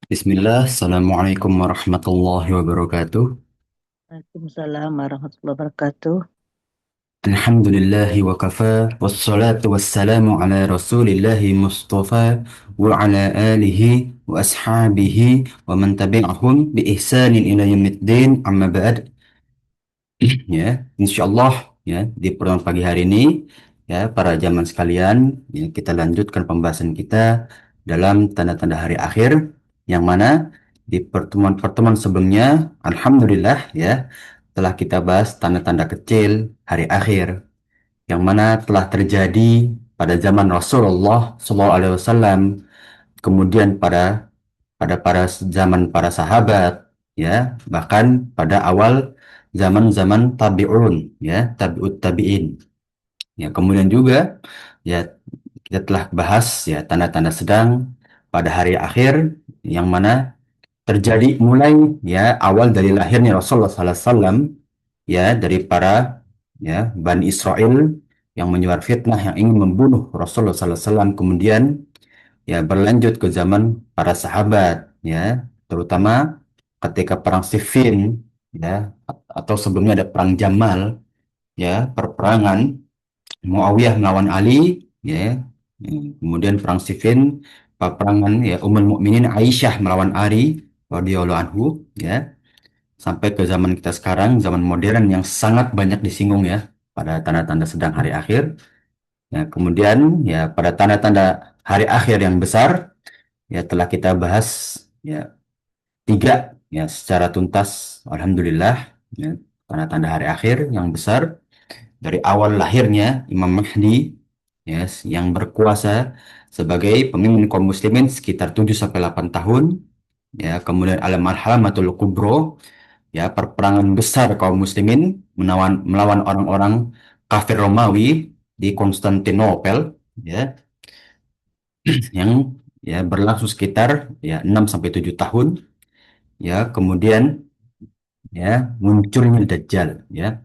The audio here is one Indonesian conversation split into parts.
Bismillah, Assalamualaikum warahmatullahi wabarakatuh. Waalaikumsalam warahmatullahi wabarakatuh. Alhamdulillahi wa kafa, wassalatu wassalamu ala rasulillahi mustafa, wa ala alihi wa ashabihi, wa man tabi'ahum bi ihsanin ila yaumiddin, amma ba'd. Ya, insyaallah ya di pertemuan pagi hari ini ya para jamaah sekalian ya, kita lanjutkan pembahasan kita dalam tanda-tanda hari akhir yang mana di pertemuan-pertemuan sebelumnya alhamdulillah ya telah kita bahas tanda-tanda kecil hari akhir yang mana telah terjadi pada zaman Rasulullah SAW, kemudian pada para zaman para sahabat ya, bahkan pada awal zaman-zaman tabi'un ya, tabi'ut tabi'in. Ya, kemudian juga ya kita telah bahas ya tanda-tanda sedang pada hari akhir yang mana terjadi mulai ya awal dari lahirnya Rasulullah SAW ya dari para ya Bani Israel yang menyebar fitnah yang ingin membunuh Rasulullah SAW, kemudian ya berlanjut ke zaman para sahabat ya, terutama ketika perang Siffin ya, atau sebelumnya ada perang Jamal ya, perperangan Muawiyah melawan Ali ya. Kemudian perang Siffin, peperangan ya Ummul Mukminin Aisyah melawan Ali radhiyallahu anhu ya, sampai ke zaman kita sekarang, zaman modern yang sangat banyak disinggung ya pada tanda-tanda sedang hari akhir. Ya, kemudian ya pada tanda-tanda hari akhir yang besar ya telah kita bahas ya tiga ya secara tuntas, alhamdulillah ya, tanda-tanda hari akhir yang besar dari awal lahirnya Imam Mahdi ya yang berkuasa sebagai pemimpin kaum muslimin sekitar 7 sampai 8 tahun ya, kemudian al-marhamatul kubro ya perperangan besar kaum muslimin melawan orang-orang kafir Romawi di Konstantinopel ya, yang ya berlangsung sekitar ya 6 sampai 7 tahun ya, kemudian ya munculnya Dajjal ya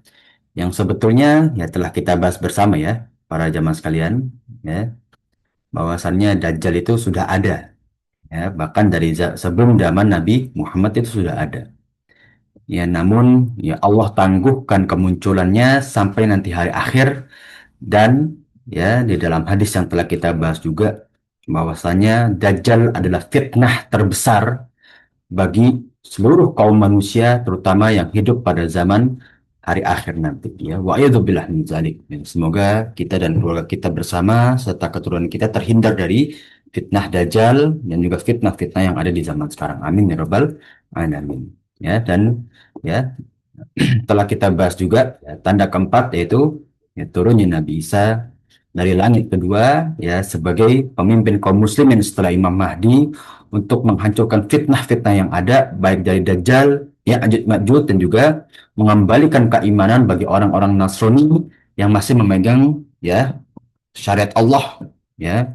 yang sebetulnya ya telah kita bahas bersama ya para jamaah sekalian ya, bahwasannya Dajjal itu sudah ada ya, bahkan dari sebelum zaman Nabi Muhammad itu sudah ada ya, namun ya Allah tangguhkan kemunculannya sampai nanti hari akhir. Dan ya di dalam hadis yang telah kita bahas juga bahwasanya Dajjal adalah fitnah terbesar bagi seluruh kaum manusia, terutama yang hidup pada zaman hari akhir nanti ya. Wa a'udzubillah min dzalik. Ya, semoga kita dan keluarga kita bersama serta keturunan kita terhindar dari fitnah Dajjal dan juga fitnah-fitnah yang ada di zaman sekarang. Amin ya rabbal alamin. Ya, dan ya telah kita bahas juga ya, tanda keempat yaitu ya, turunnya Nabi Isa dari langit kedua ya sebagai pemimpin kaum muslimin setelah Imam Mahdi untuk menghancurkan fitnah-fitnah yang ada baik dari Dajjal, Ya'juj Ma'juj, dan juga mengembalikan keimanan bagi orang-orang Nasrani yang masih memegang ya syariat Allah ya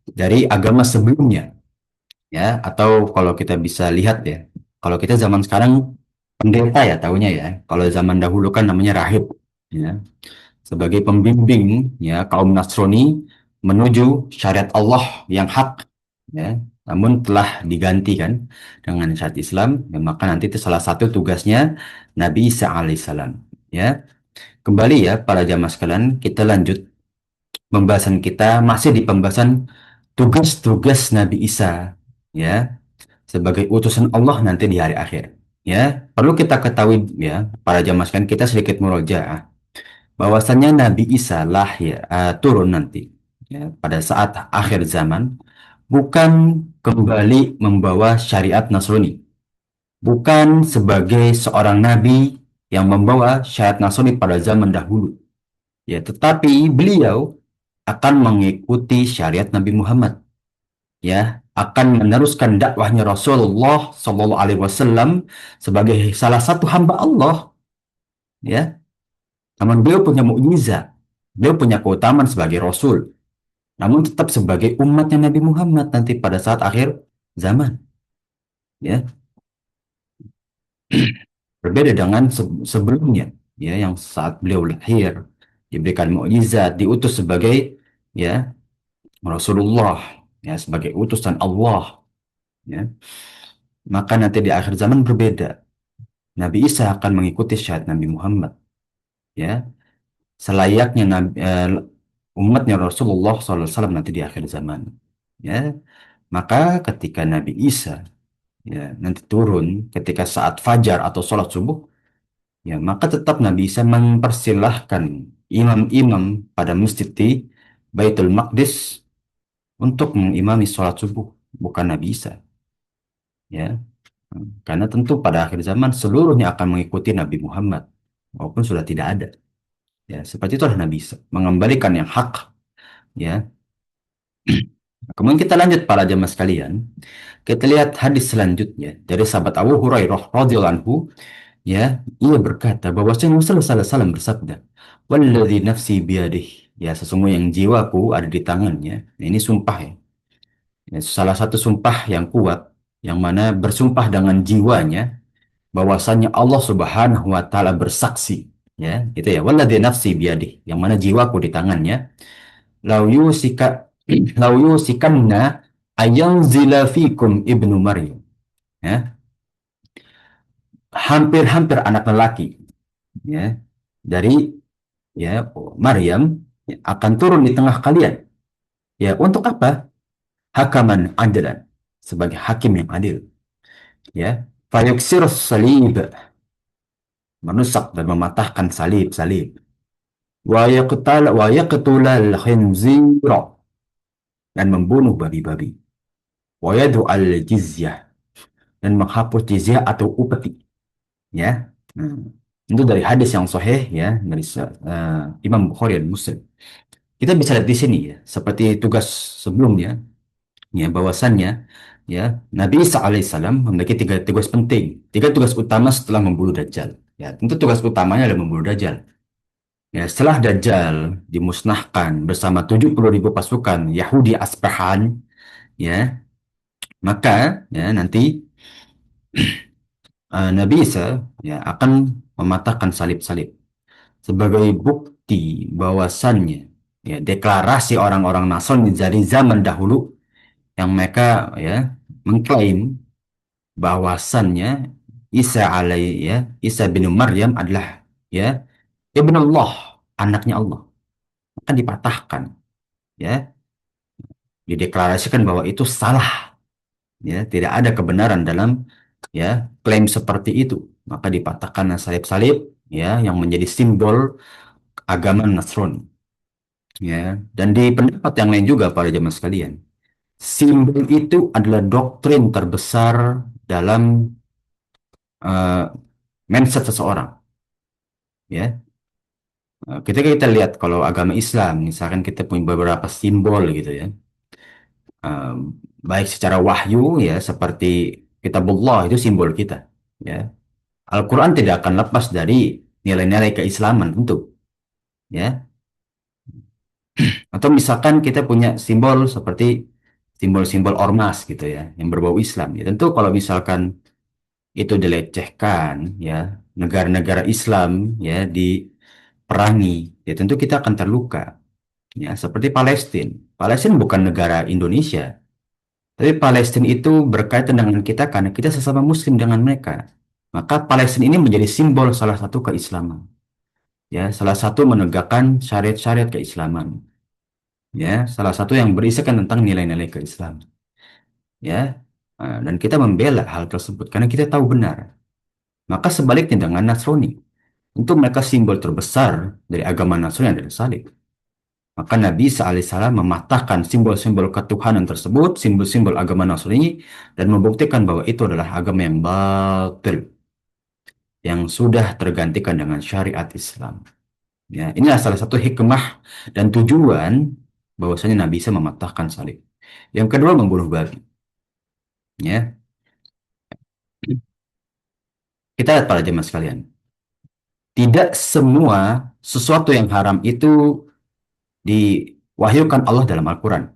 dari agama sebelumnya ya, atau kalau kita bisa lihat ya, kalau kita zaman sekarang pendeta ya tahunya ya, kalau zaman dahulu kan namanya rahib ya, sebagai pembimbing ya kaum Nasrani menuju syariat Allah yang hak ya, namun telah digantikan dengan syariat Islam ya, maka nanti itu salah satu tugasnya Nabi Isa alaihissalam ya. Kembali ya para jamaah sekalian, kita lanjut pembahasan kita masih di pembahasan tugas-tugas Nabi Isa ya sebagai utusan Allah nanti di hari akhir. Ya, perlu kita ketahui ya, para jamaah sekalian, kita sedikit murojaah bahwasannya Nabi Isa lahir turun nanti ya, pada saat akhir zaman bukan kembali membawa syariat Nasrani, bukan sebagai seorang nabi yang membawa syariat Nasrani pada zaman dahulu. Ya, tetapi beliau akan mengikuti syariat Nabi Muhammad ya, akan meneruskan dakwahnya Rasulullah Shallallahu Alaihi Wasallam sebagai salah satu hamba Allah ya. Namun beliau punya mukjizat, beliau punya keutamaan sebagai Rasul, namun tetap sebagai umatnya Nabi Muhammad nanti pada saat akhir zaman ya, berbeda dengan sebelumnya ya, yang saat beliau lahir diberikan mukjizat, diutus sebagai ya Rasulullah ya, sebagai utusan Allah ya. maka nanti di akhir zaman berbeda. Nabi Isa akan mengikuti syariat Nabi Muhammad, ya, selayaknya umatnya Rasulullah SAW nanti di akhir zaman. Ya, maka ketika Nabi Isa, ya, nanti turun ketika saat fajar atau sholat subuh, ya, maka tetap Nabi Isa mempersilahkan imam-imam pada masjid di Baitul Maqdis untuk mengimami sholat subuh, bukan Nabi Isa. Ya, karena tentu pada akhir zaman seluruhnya akan mengikuti Nabi Muhammad, maupun sudah tidak ada. Ya, seperti itulah Nabi Isa, mengembalikan yang hak. Ya, kemudian kita lanjut para jemaah sekalian. Kita lihat hadis selanjutnya dari sahabat Abu Hurairah radhiyallahu anhu. Ya, ia berkata bahwasanya Rasulullah SAW bersabda, "Walladzi nafsi biyadih." Ya, sesungguhnya yang jiwaku ada di tangannya. Nah, ini sumpah ya. Ya, salah satu sumpah yang kuat, yang mana bersumpah dengan jiwanya, bahwasanya Allah Subhanahu wa taala bersaksi, ya, itu ya, walladzi nafsi biyadih, yang mana jiwaku di tangannya, lau yusika lau yusikanna ayanzila fikum ibnu Maryam, ya, hampir-hampir anak lelaki, ya, dari, ya, Maryam, ya, akan turun di tengah kalian, ya, untuk apa? Hakaman adilan, sebagai hakim yang adil, ya, fayuksir salib, merusak dan mematahkan salib-salib, wa yaqtulal khinzira, dan membunuh babi-babi, wa al jizyah, dan menghapus jizyah atau upeti, ya. Itu dari hadis yang sahih, ya, dari Imam Bukhari dan Muslim. Kita bisa lihat di sini, ya, seperti tugas sebelumnya, ya, bahwasannya, ya, Nabi Isa alaihissalam memiliki tiga tugas penting, tiga tugas utama setelah membunuh Dajjal. Ya, tentu tugas utamanya adalah membunuh Dajjal. Ya, setelah Dajjal dimusnahkan bersama 70.000 pasukan Yahudi Asbahan, ya, maka, ya, nanti Nabi Isa, ya, akan mematahkan salib-salib sebagai bukti bahwasannya, ya, deklarasi orang-orang Nasrani dari zaman dahulu yang mereka, ya, mengklaim bahwasannya Isa bin Maryam adalah, ya, ibnullah, anaknya Allah, akan dipatahkan, ya, dideklarasikan bahwa itu salah, ya, tidak ada kebenaran dalam, ya, klaim seperti itu, maka dipatahkan salib-salib, ya, yang menjadi simbol agama Nasrani, ya. Dan di pendapat yang lain juga para jemaah sekalian, simbol itu adalah doktrin terbesar dalam uh, mindset seseorang, ya. Ketika kita lihat kalau agama Islam, misalkan kita punya beberapa simbol gitu, ya. Eh, Baik secara wahyu, ya, seperti Kitabullah itu simbol kita, ya. Al-Quran tidak akan lepas dari nilai-nilai keislaman tentu, ya. Atau misalkan kita punya simbol seperti simbol-simbol ormas gitu, ya, yang berbau Islam. Ya, tentu kalau misalkan itu dilecehkan, ya, negara-negara Islam, ya, diperangi, ya, tentu kita akan terluka. Ya, seperti Palestina. Palestina bukan negara Indonesia, tapi Palestina itu berkaitan dengan kita karena kita sesama Muslim dengan mereka. Maka Palestina ini menjadi simbol salah satu keislaman. Ya, salah satu menegakkan syariat-syariat keislaman. Ya, salah satu yang berisikan tentang nilai-nilai keislaman. Ya, dan kita membela hal tersebut karena kita tahu benar. Maka sebaliknya dengan Nasrani, untuk mereka simbol terbesar dari agama Nasrani adalah salib. Maka Nabi Isa alaihissalam mematahkan simbol-simbol ketuhanan tersebut, simbol-simbol agama Nasrani, dan membuktikan bahwa itu adalah agama yang batil, yang sudah tergantikan dengan syariat Islam. Ya, inilah salah satu hikmah dan tujuan bahwasanya Nabi Isa mematahkan salib. Yang kedua, membunuh babi. Ya, kita lihat para jemaah sekalian. Tidak semua sesuatu yang haram itu diwahyukan Allah dalam Al-Quran.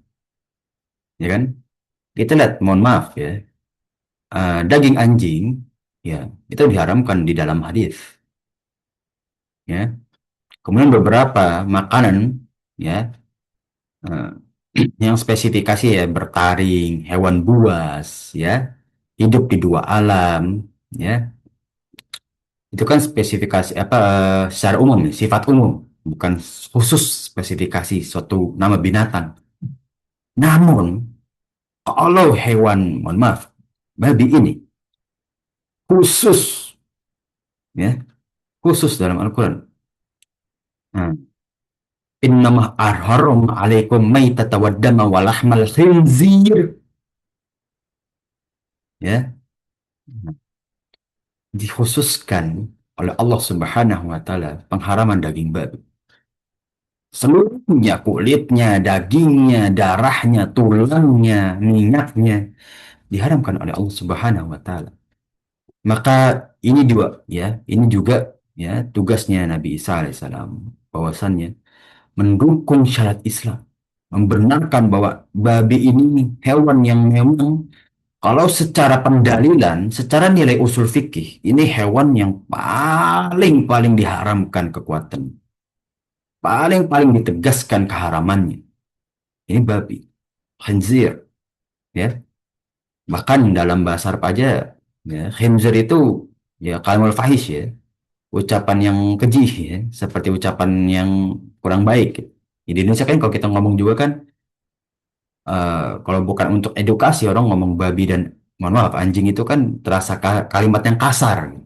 Ya kan? Kita lihat, mohon maaf ya, daging anjing, ya, itu diharamkan di dalam hadis, ya. Kemudian beberapa makanan, ya, eh, yang spesifikasi, ya, bertaring, hewan buas, ya, hidup di dua alam, ya. Itu kan spesifikasi apa secara umum nih, sifat umum, bukan khusus spesifikasi suatu nama binatang. Namun, kalau hewan, mohon maaf, babi ini khusus, ya, khusus dalam Al-Quran. Nah, innama arharum alaikum maitata waddama walahmal khinzir, ya, dikhususkan oleh Allah Subhanahu wa taala pengharaman daging babi. Seluruhnya, kulitnya, dagingnya, darahnya, tulangnya, minyaknya diharamkan oleh Allah Subhanahu wa taala. Maka ini juga, ya, ini juga, ya, tugasnya Nabi Isa alaihissalam, bahwasannya mendukung syariat Islam, membenarkan bahwa babi ini hewan yang memang kalau secara pendalilan, secara nilai usul fikih, ini hewan yang paling diharamkan kekuatan, paling ditegaskan keharamannya. Ini babi, khinzir, ya. Bahkan dalam bahasa Arab aja, ya, khinzir itu ya kalamul fahish, ya, ucapan yang keji, ya, seperti ucapan yang kurang baik. Di Indonesia kan kalau kita ngomong juga kan, kalau bukan untuk edukasi orang ngomong babi dan mohon maaf anjing itu kan terasa kalimat yang kasar.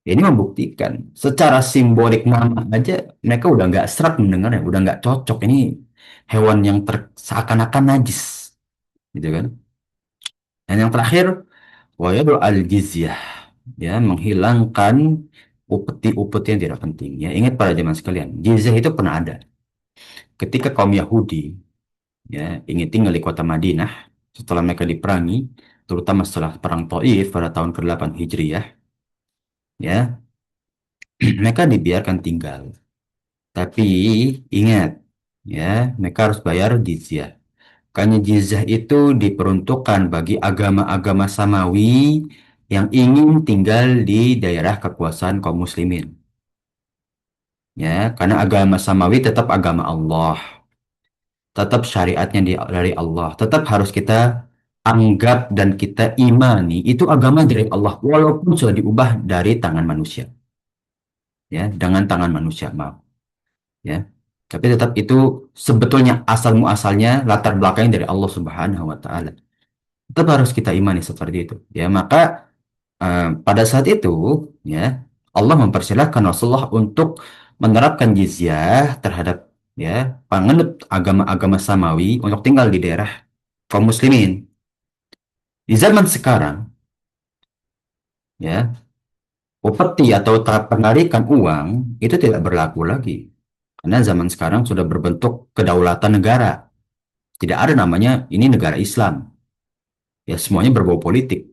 Ini membuktikan secara simbolik nama aja mereka udah nggak serak mendengarnya, udah nggak cocok. Ini hewan yang seakan-akan najis, gitu kan? Dan yang terakhir, wayadul al-jizyah, ya, menghilangkan upeti-upeti yang tidak penting. Ya, ingat pada zaman sekalian, jizyah itu pernah ada ketika kaum Yahudi, ya, ingin tinggal di kota Madinah setelah mereka diperangi, terutama setelah perang Taif pada tahun ke-8 Hijriyah, ya, mereka dibiarkan tinggal. Tapi ingat, ya, mereka harus bayar jizyah. Karena jizyah itu diperuntukkan bagi agama-agama samawi yang ingin tinggal di daerah kekuasaan kaum muslimin. Ya, karena agama samawi tetap agama Allah, tetap syariatnya dari Allah, tetap harus kita anggap dan kita imani itu agama dari Allah walaupun sudah diubah dari tangan manusia, ya, dengan tangan manusia, maaf, ya. Tapi tetap itu sebetulnya asal muasalnya latar belakangnya dari Allah Subhanahu wa taala. Tetap harus kita imani seperti itu. Ya, maka pada saat itu, ya, Allah mempersilahkan Rasulullah untuk menerapkan jizyah terhadap, ya, penganut agama-agama samawi untuk tinggal di daerah kaum muslimin. Di zaman sekarang, ya, upeti atau penarikan uang itu tidak berlaku lagi. Karena zaman sekarang sudah berbentuk kedaulatan negara. Tidak ada namanya ini negara Islam. Ya, semuanya berbau politik.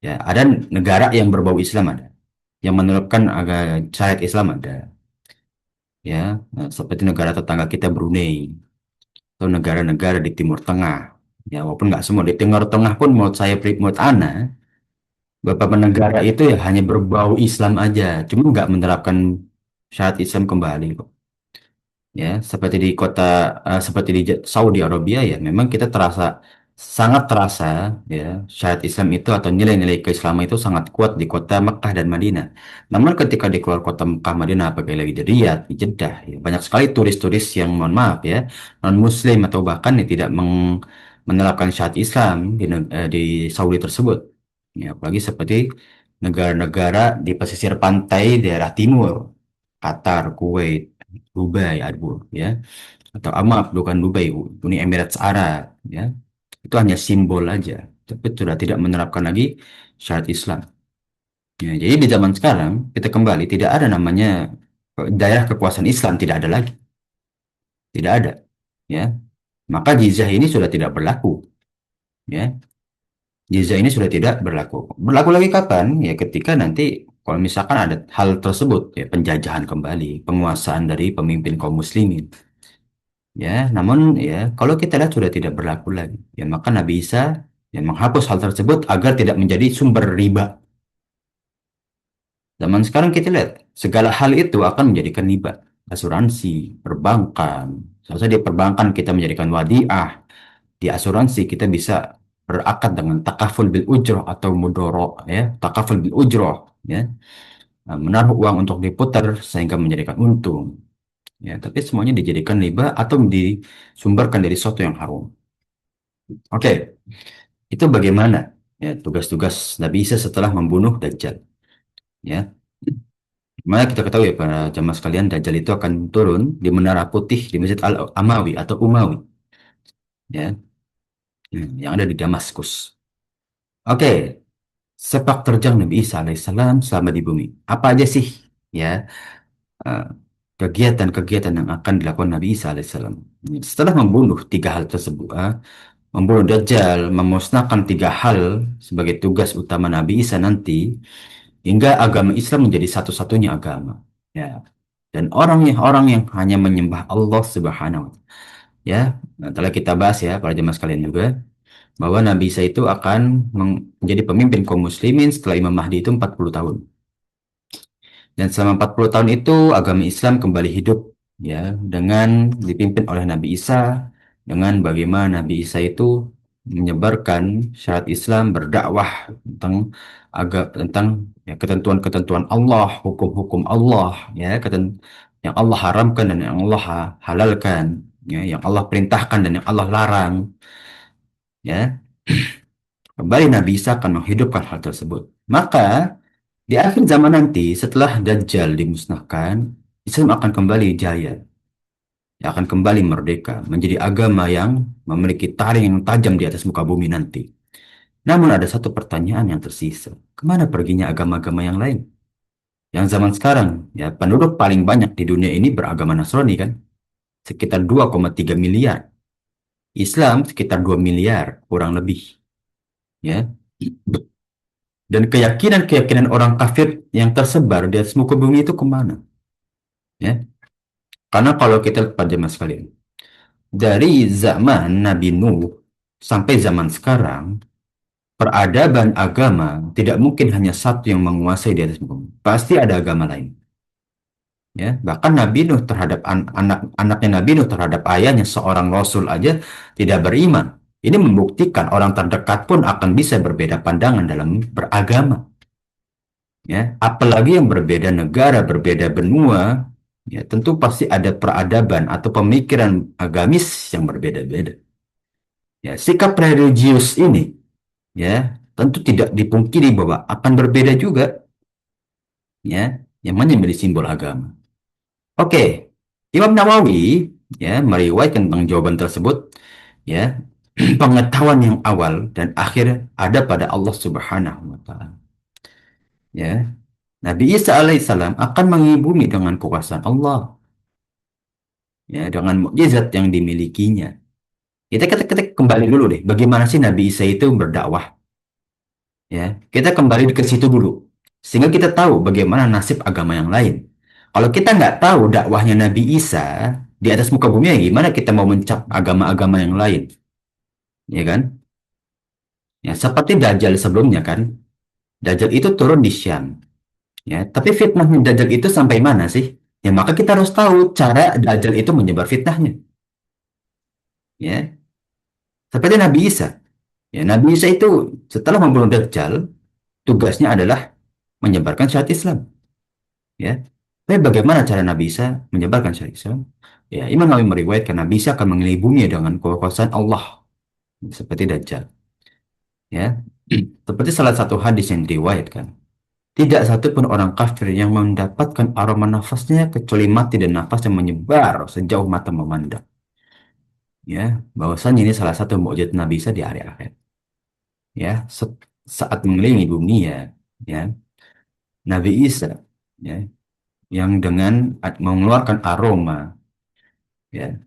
Ya, ada negara yang berbau Islam ada. Yang menerapkan agak syariat Islam ada. Ya, seperti negara tetangga kita Brunei atau negara-negara di Timur Tengah. Ya, walaupun nggak semua di Timur Tengah pun menurut saya, menurut Ana, beberapa negara itu ya hanya berbau Islam aja, cuma nggak menerapkan syariat Islam kembali kok. Ya, seperti di kota, seperti di Saudi Arabia, ya memang kita terasa, sangat terasa, ya, syariat Islam itu atau nilai-nilai keislaman itu sangat kuat di kota Mekah dan Madinah. Namun ketika di keluar kota Mekah Madinah, apalagi lagi di Riyadh, di Jeddah, ya, banyak sekali turis-turis yang mohon maaf, ya, non Muslim atau bahkan ya, tidak menerapkan syariat Islam di Saudi tersebut. Ya, apalagi seperti negara-negara di pesisir pantai daerah timur, Qatar, Kuwait, Dubai, Abu, ya, atau maaf, bukan Dubai, Uni Emirat Arab, ya, itu hanya simbol aja, tapi sudah tidak menerapkan lagi syariat Islam. Ya, jadi di zaman sekarang kita kembali tidak ada namanya daerah kekuasaan Islam, tidak ada lagi, tidak ada, ya. Maka jizyah ini sudah tidak berlaku, ya. Jizyah ini sudah tidak berlaku. Berlaku lagi kapan? Ya ketika nanti kalau misalkan ada hal tersebut, ya, penjajahan kembali, penguasaan dari pemimpin kaum muslimin. Ya, namun ya kalau kita lihat sudah tidak berlaku lagi. Ya maka Nabi Isa ya menghapus hal tersebut agar tidak menjadi sumber riba. Zaman sekarang kita lihat segala hal itu akan menjadikan riba. Asuransi, perbankan. Seharusnya di perbankan kita menjadikan wadiah, di asuransi kita bisa berakad dengan takaful bil ujroh atau mudoro, ya, takaful bil ujroh, ya. Menaruh uang untuk diputar sehingga menjadikan untung, ya, tapi semuanya dijadikan riba atau disumberkan dari sesuatu yang haram. Oke, itu bagaimana, ya, tugas-tugas Nabi Isa setelah membunuh Dajjal, ya. Mana kita ketahui ya para jamaah sekalian, Dajjal itu akan turun di Menara Putih di Masjid Al-Amawi atau Umawi, ya, yang ada di Damaskus. Oke, sepak terjang Nabi Isa alaihissalam selama di bumi. Apa aja sih, ya, eh, kegiatan-kegiatan yang akan dilakukan Nabi Isa alaihissalam setelah membunuh tiga hal tersebut, membunuh Dajjal, memusnahkan tiga hal sebagai tugas utama Nabi Isa nanti, hingga agama Islam menjadi satu-satunya agama. Ya. Dan orang yang hanya menyembah Allah Subhanahu wa Ta'ala. Ya, telah kita bahas ya para jemaah sekalian juga bahwa Nabi Isa itu akan menjadi pemimpin kaum muslimin setelah Imam Mahdi itu 40 tahun. Dan selama 40 tahun itu agama Islam kembali hidup, ya, dengan dipimpin oleh Nabi Isa, dengan bagaimana Nabi Isa itu menyebarkan syariat Islam, berdakwah tentang ya, ketentuan-ketentuan Allah, hukum-hukum Allah, ya, yang Allah haramkan dan yang Allah halalkan, ya, yang Allah perintahkan dan yang Allah larang, ya. Kembali Nabi Isa akan menghidupkan hal tersebut. Maka di akhir zaman nanti, setelah Dajjal dimusnahkan, Islam akan kembali jaya, akan kembali merdeka, menjadi agama yang memiliki taring yang tajam di atas muka bumi nanti. Namun ada satu pertanyaan yang tersisa. Kemana perginya agama-agama yang lain? Yang zaman sekarang, ya, penduduk paling banyak di dunia ini beragama Nasrani kan? Sekitar 2,3 miliar. Islam sekitar 2 miliar, kurang lebih. Ya. Dan keyakinan-keyakinan orang kafir yang tersebar di atas muka bumi itu kemana? Ya. Karena kalau kita lihat pada mas sekalian, dari zaman Nabi Nuh sampai zaman sekarang, peradaban agama tidak mungkin hanya satu yang menguasai di atas bumi. Pasti ada agama lain. Ya, bahkan Nabi Nuh terhadap anak-anaknya Nabi Nuh terhadap ayahnya seorang rasul aja tidak beriman. Ini membuktikan orang terdekat pun akan bisa berbeda pandangan dalam beragama. Ya, apalagi yang berbeda negara, berbeda benua, ya tentu pasti ada peradaban atau pemikiran agamis yang berbeda-beda. Ya, sikap religius ini, ya, tentu tidak dipungkiri bahwa akan berbeda juga, ya, yang mana menjadi simbol agama. Oke, Imam Nawawi, ya, meriwayatkan tentang jawaban tersebut, ya, pengetahuan yang awal dan akhir ada pada Allah Subhanahu wa Ta'ala. Ya, Nabi Isa alaihissalam akan mengibumi dengan kekuasaan Allah, ya, dengan mukjizat yang dimilikinya. Kita kembali dulu deh, bagaimana sih Nabi Isa itu berdakwah? Ya, kita kembali ke situ dulu, sehingga kita tahu bagaimana nasib agama yang lain. Kalau kita nggak tahu dakwahnya Nabi Isa di atas muka bumi, ya gimana kita mau mencap agama-agama yang lain, ya kan? Ya, seperti Dajjal sebelumnya kan, Dajjal itu turun di Syam, ya. Tapi fitnahnya Dajjal itu sampai mana sih? Ya, maka kita harus tahu cara Dajjal itu menyebar fitnahnya, ya. Seperti Nabi Isa. Ya, Nabi Isa itu setelah membunuh Dajjal, tugasnya adalah menyebarkan syariat Islam. Ya, tapi bagaimana cara Nabi Isa menyebarkan syariat Islam? Ya, Imam Nawawi meriwayatkan Nabi Isa akan mengelilingi bumi dengan kekuasaan Allah seperti Dajjal. Ya, seperti salah satu hadis yang diriwayatkan, tidak satu pun orang kafir yang mendapatkan aroma nafasnya kecuali mati dan nafasnya menyebar sejauh mata memandang. Ya, bahwasanya ini salah satu mukjizat Nabi Isa di hari akhir. Ya, saat mengelilingi bumi, ya, ya, Nabi Isa, ya, yang dengan mengeluarkan aroma, ya,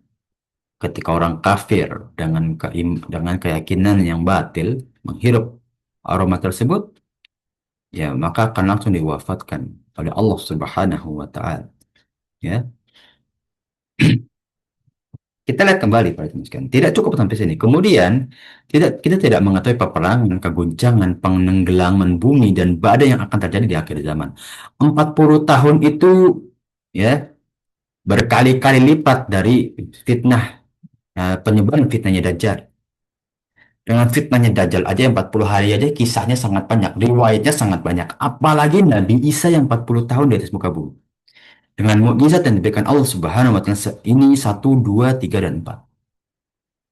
ketika orang kafir dengan keyakinan yang batil menghirup aroma tersebut, ya, maka akan langsung diwafatkan oleh Allah Subhanahu wa Ta'ala. Ya, kita lihat kembali para teman. Tidak cukup sampai sini. Kemudian kita tidak mengetahui peperangan, keguncangan, penenggelaman bumi dan badai yang akan terjadi di akhir zaman. 40 tahun itu, ya, berkali-kali lipat dari fitnah, penyebaran fitnahnya Dajjal. Dengan fitnahnya Dajjal aja yang 40 hari aja kisahnya sangat banyak, riwayatnya sangat banyak. Apalagi Nabi Isa yang 40 tahun di atas muka bumi. Dengan mukjizat yang diberikan Allah Subhanahu wa taala ini satu, dua, tiga, dan empat.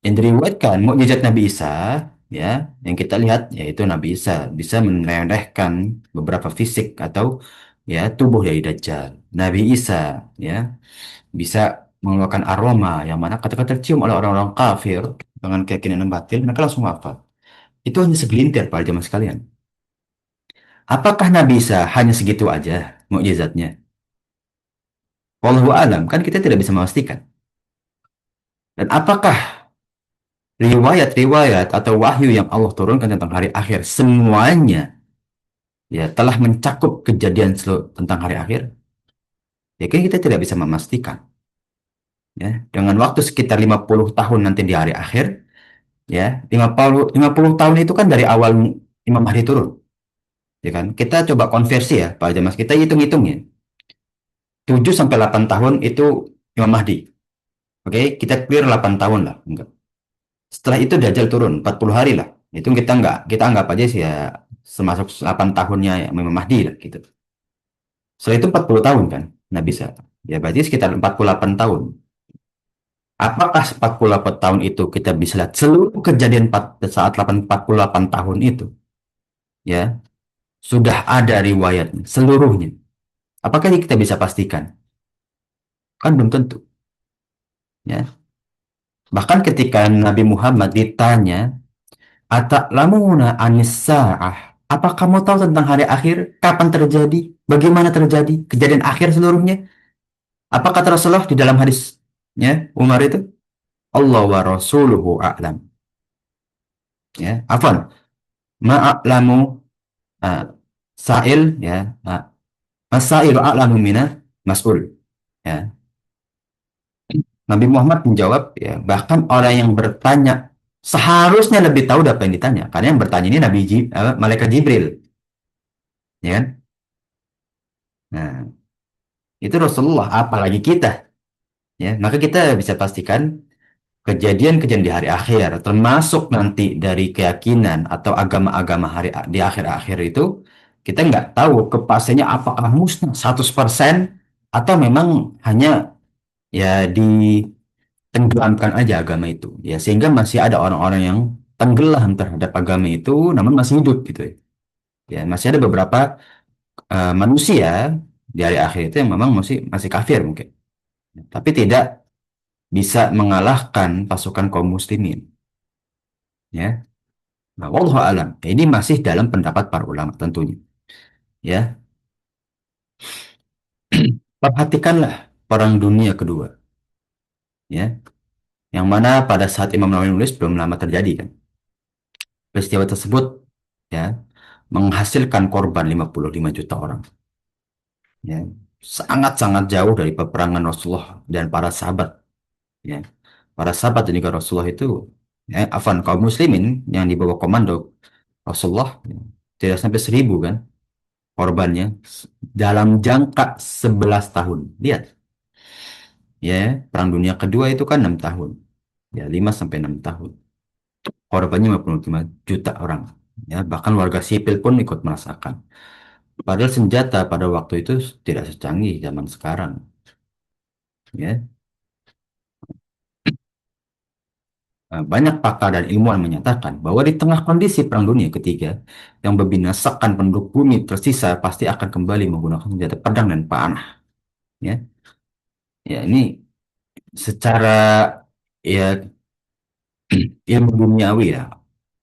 Yang diriwayatkan mukjizat Nabi Isa, ya, yang kita lihat yaitu Nabi Isa bisa menerehkan beberapa fisik atau ya tubuh dari Dajjal. Nabi Isa, ya, bisa mengeluarkan aroma yang mana ketika tercium oleh orang-orang kafir dengan keyakinan yang batil, mereka langsung wafat. Itu hanya segelintir para jemaah sekalian. Apakah Nabi Isa hanya segitu aja mukjizatnya? Wallahu alam, kan kita tidak bisa memastikan. Dan apakah riwayat-riwayat atau wahyu yang Allah turunkan tentang hari akhir semuanya ya telah mencakup kejadian tentang hari akhir? Ya kan kita tidak bisa memastikan. Ya, dengan waktu sekitar 50 tahun nanti di hari akhir, ya, 50 tahun itu kan dari awal Imam Mahdi turun, ya kan? Kita coba konversi ya, Pak Jamas, kita hitung-hitung ya. 7 sampai 8 tahun itu Imam Mahdi. Oke, kita clear 8 tahun lah. Enggak. Setelah itu Dajjal turun 40 hari lah. Itu kita anggap aja sih ya semasuk 8 tahunnya ya, Imam Mahdi lah gitu. Setelah itu 40 tahun kan, nggak bisa. Ya berarti sekitar 48 tahun. Apakah 48 tahun itu kita bisa lihat seluruh kejadian saat 48 tahun itu ya sudah ada riwayatnya seluruhnya. Apakah kita bisa pastikan? Kan belum tentu ya. Bahkan ketika Nabi Muhammad ditanya, "Ata'lamuna anis sa'ah?" Apa kamu tahu tentang hari akhir? Kapan terjadi? Bagaimana terjadi? Kejadian akhir seluruhnya? Apa kata Rasulullah di dalam hadisnya Umar itu? Allah wa rasuluhu a'lam. Ya, afwan. Ma'a'lamu uh, sa'il ya. As-sa'ilu a'lamu mina mas'ul. Ya. Nabi Muhammad menjawab ya, bahkan orang yang bertanya seharusnya lebih tahu apa yang ditanya. Karena yang bertanya ini Malaikat Jibril, ya kan? Nah, itu Rasulullah, apalagi kita, ya. Maka kita bisa pastikan kejadian-kejadian di hari akhir, termasuk nanti dari keyakinan atau agama-agama di akhir-akhir itu, kita nggak tahu kepastiannya apakah musnah 100% atau memang hanya ya ditenggelamkan aja agama itu. Ya, sehingga masih ada orang-orang yang tenggelam terhadap agama itu, namun masih hidup gitu ya. Ya, masih ada beberapa manusia di hari akhir itu yang memang masih masih kafir mungkin, tapi tidak bisa mengalahkan pasukan kaum muslimin. Ya, nah, wallahu alam. Ini masih dalam pendapat para ulama tentunya. Ya, perhatikanlah Perang Dunia Kedua. Ya, yang mana pada saat Imam Nawawi nulis belum lama terjadi kan. Peristiwa tersebut ya menghasilkan korban 55 juta orang. Ya, sangat-sangat jauh dari peperangan Rasulullah dan para sahabat. Ya, para sahabat dan juga Rasulullah itu, ya, afan kaum muslimin yang dibawa komando Rasulullah ya, tidak sampai 1.000 kan korbannya dalam jangka 11 tahun. Lihat, ya, Perang Dunia Kedua itu kan 6 tahun. Ya, 5 sampai 6 tahun. Korbannya 55 juta orang. Ya, bahkan warga sipil pun ikut merasakan. Padahal senjata pada waktu itu tidak secanggih zaman sekarang. Ya, banyak pakar dan ilmuwan menyatakan bahwa di tengah kondisi Perang Dunia Ketiga yang membinasakan penduduk bumi tersisa pasti akan kembali menggunakan senjata pedang dan panah. Ya, ya ini secara ya ilmu duniawi ya,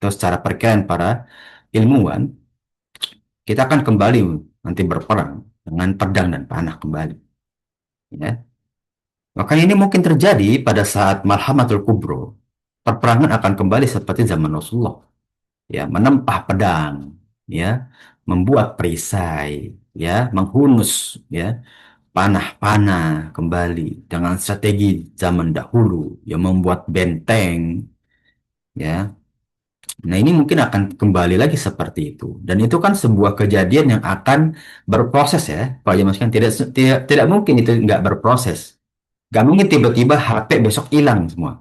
atau secara perkiraan para ilmuwan, kita akan kembali nanti berperang dengan pedang dan panah kembali. Ya, makanya ini mungkin terjadi pada saat Malhamatul Kubro. Perperangan akan kembali seperti zaman Rasulullah. Ya, menempah pedang, ya, membuat perisai, ya, menghunus, ya, panah-panah kembali dengan strategi zaman dahulu, yang membuat benteng, ya. Nah, ini mungkin akan kembali lagi seperti itu. Dan itu kan sebuah kejadian yang akan berproses ya, Pak Jamas kan tidak mungkin itu nggak berproses. Nggak mungkin tiba-tiba HP besok hilang semua.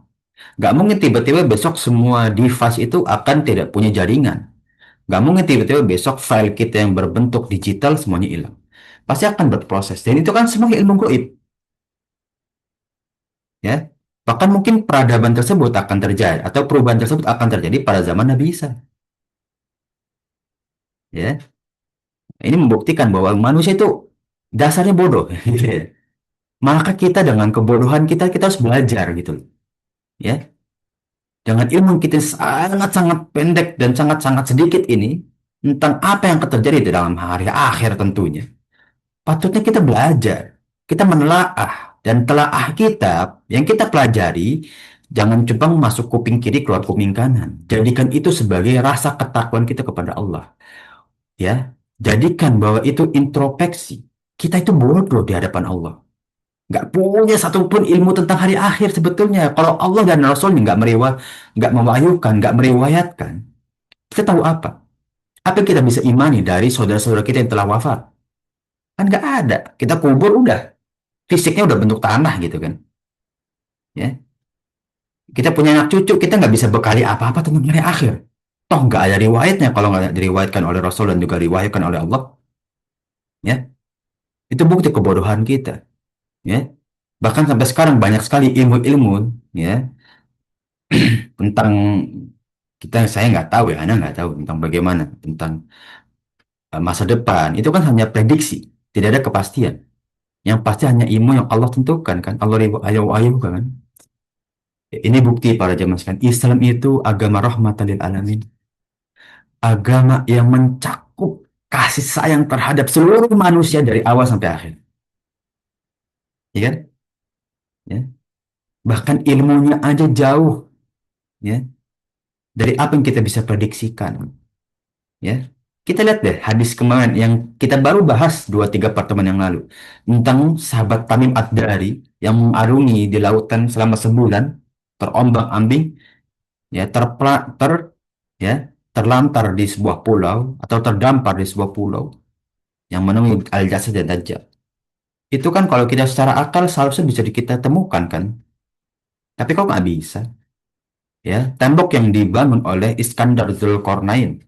Nggak mungkin tiba-tiba besok semua device itu akan tidak punya jaringan. Nggak mungkin tiba-tiba besok file kita yang berbentuk digital semuanya hilang. Pasti akan berproses. Dan itu kan semua ilmu gaib, ya. Bahkan mungkin peradaban tersebut akan terjadi atau perubahan tersebut akan terjadi pada zaman Nabi Isa, ya. Ini membuktikan bahwa manusia itu dasarnya bodoh, gitu ya. Maka kita dengan kebodohan kita harus belajar gitu loh, ya. Dengan ilmu kita sangat-sangat pendek dan sangat-sangat sedikit ini tentang apa yang akan terjadi di dalam hari akhir tentunya. Patutnya kita belajar, kita menelaah, dan telaah kita yang kita pelajari jangan coba masuk kuping kiri keluar kuping kanan. Jadikan itu sebagai rasa ketakuan kita kepada Allah, ya. Jadikan bahwa itu introspeksi. Kita itu bodoh di hadapan Allah. Nggak punya satupun ilmu tentang hari akhir sebetulnya. Kalau Allah dan Rasulnya nggak mewahyukan, nggak meriwayatkan, kita tahu apa? Apa yang kita bisa imani dari saudara-saudara kita yang telah wafat? Kan nggak ada. Kita kubur udah, fisiknya udah bentuk tanah gitu kan. Ya, kita punya anak cucu, kita nggak bisa bekali apa-apa tentang hari akhir. Toh nggak ada riwayatnya kalau nggak diriwayatkan oleh Rasul dan juga diriwayatkan oleh Allah. Ya, itu bukti kebodohan kita. Ya, bahkan sampai sekarang banyak sekali ilmu-ilmu, ya, tentang saya nggak tahu ya, Anda nggak tahu tentang bagaimana tentang masa depan. Itu kan hanya prediksi, tidak ada kepastian. Yang pasti hanya ilmu yang Allah tentukan kan, Allah ayo kan. Ini bukti para jamaah sekalian. Islam itu agama rahmatan lil alamin, agama yang mencakup kasih sayang terhadap seluruh manusia dari awal sampai akhir, ya kan? Ya. Bahkan ilmunya aja jauh, ya, dari apa yang kita bisa prediksikan. Ya, kita lihat deh hadis kemarin yang kita baru bahas 2-3 pertemuan yang lalu tentang sahabat Tamim Ad-Dari yang mengarungi di lautan selama sebulan, terombang-ambing, ya, ya, terlantar di sebuah pulau atau terdampar di sebuah pulau yang menemui Al-Jasad dan Dajjal. Itu kan kalau kita secara akal seharusnya bisa kita temukan kan, tapi kok nggak bisa? Ya, tembok yang dibangun oleh Iskandar Zulkarnain,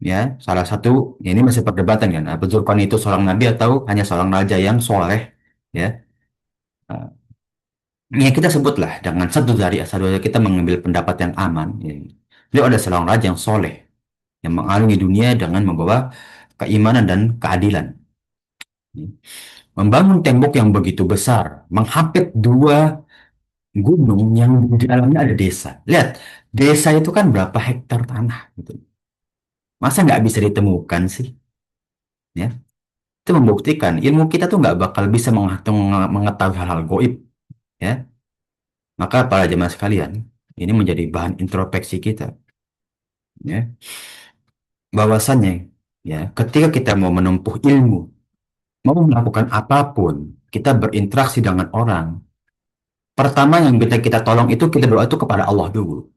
ya, salah satu, ya, ini masih perdebatan kan, apa Zulkarnain itu seorang nabi atau hanya seorang raja yang soleh, ya. Ya kita sebutlah dengan satu dari kita mengambil pendapat yang aman, ya. Beliau ada seorang raja yang soleh yang mengarungi dunia dengan membawa keimanan dan keadilan, ya. Membangun tembok yang begitu besar menghampit dua gunung yang di dalamnya ada desa. Lihat, desa itu kan berapa hektar tanah gitu. Masa nggak bisa ditemukan sih, ya? Itu membuktikan ilmu kita tuh nggak bakal bisa mengetahui hal-hal goib, ya. Maka para jemaah sekalian, ini menjadi bahan introspeksi kita, ya. Bahwasannya, ya, ketika kita mau menempuh ilmu, mau melakukan apapun, kita berinteraksi dengan orang, pertama yang kita tolong itu kita berdoa itu kepada Allah dulu.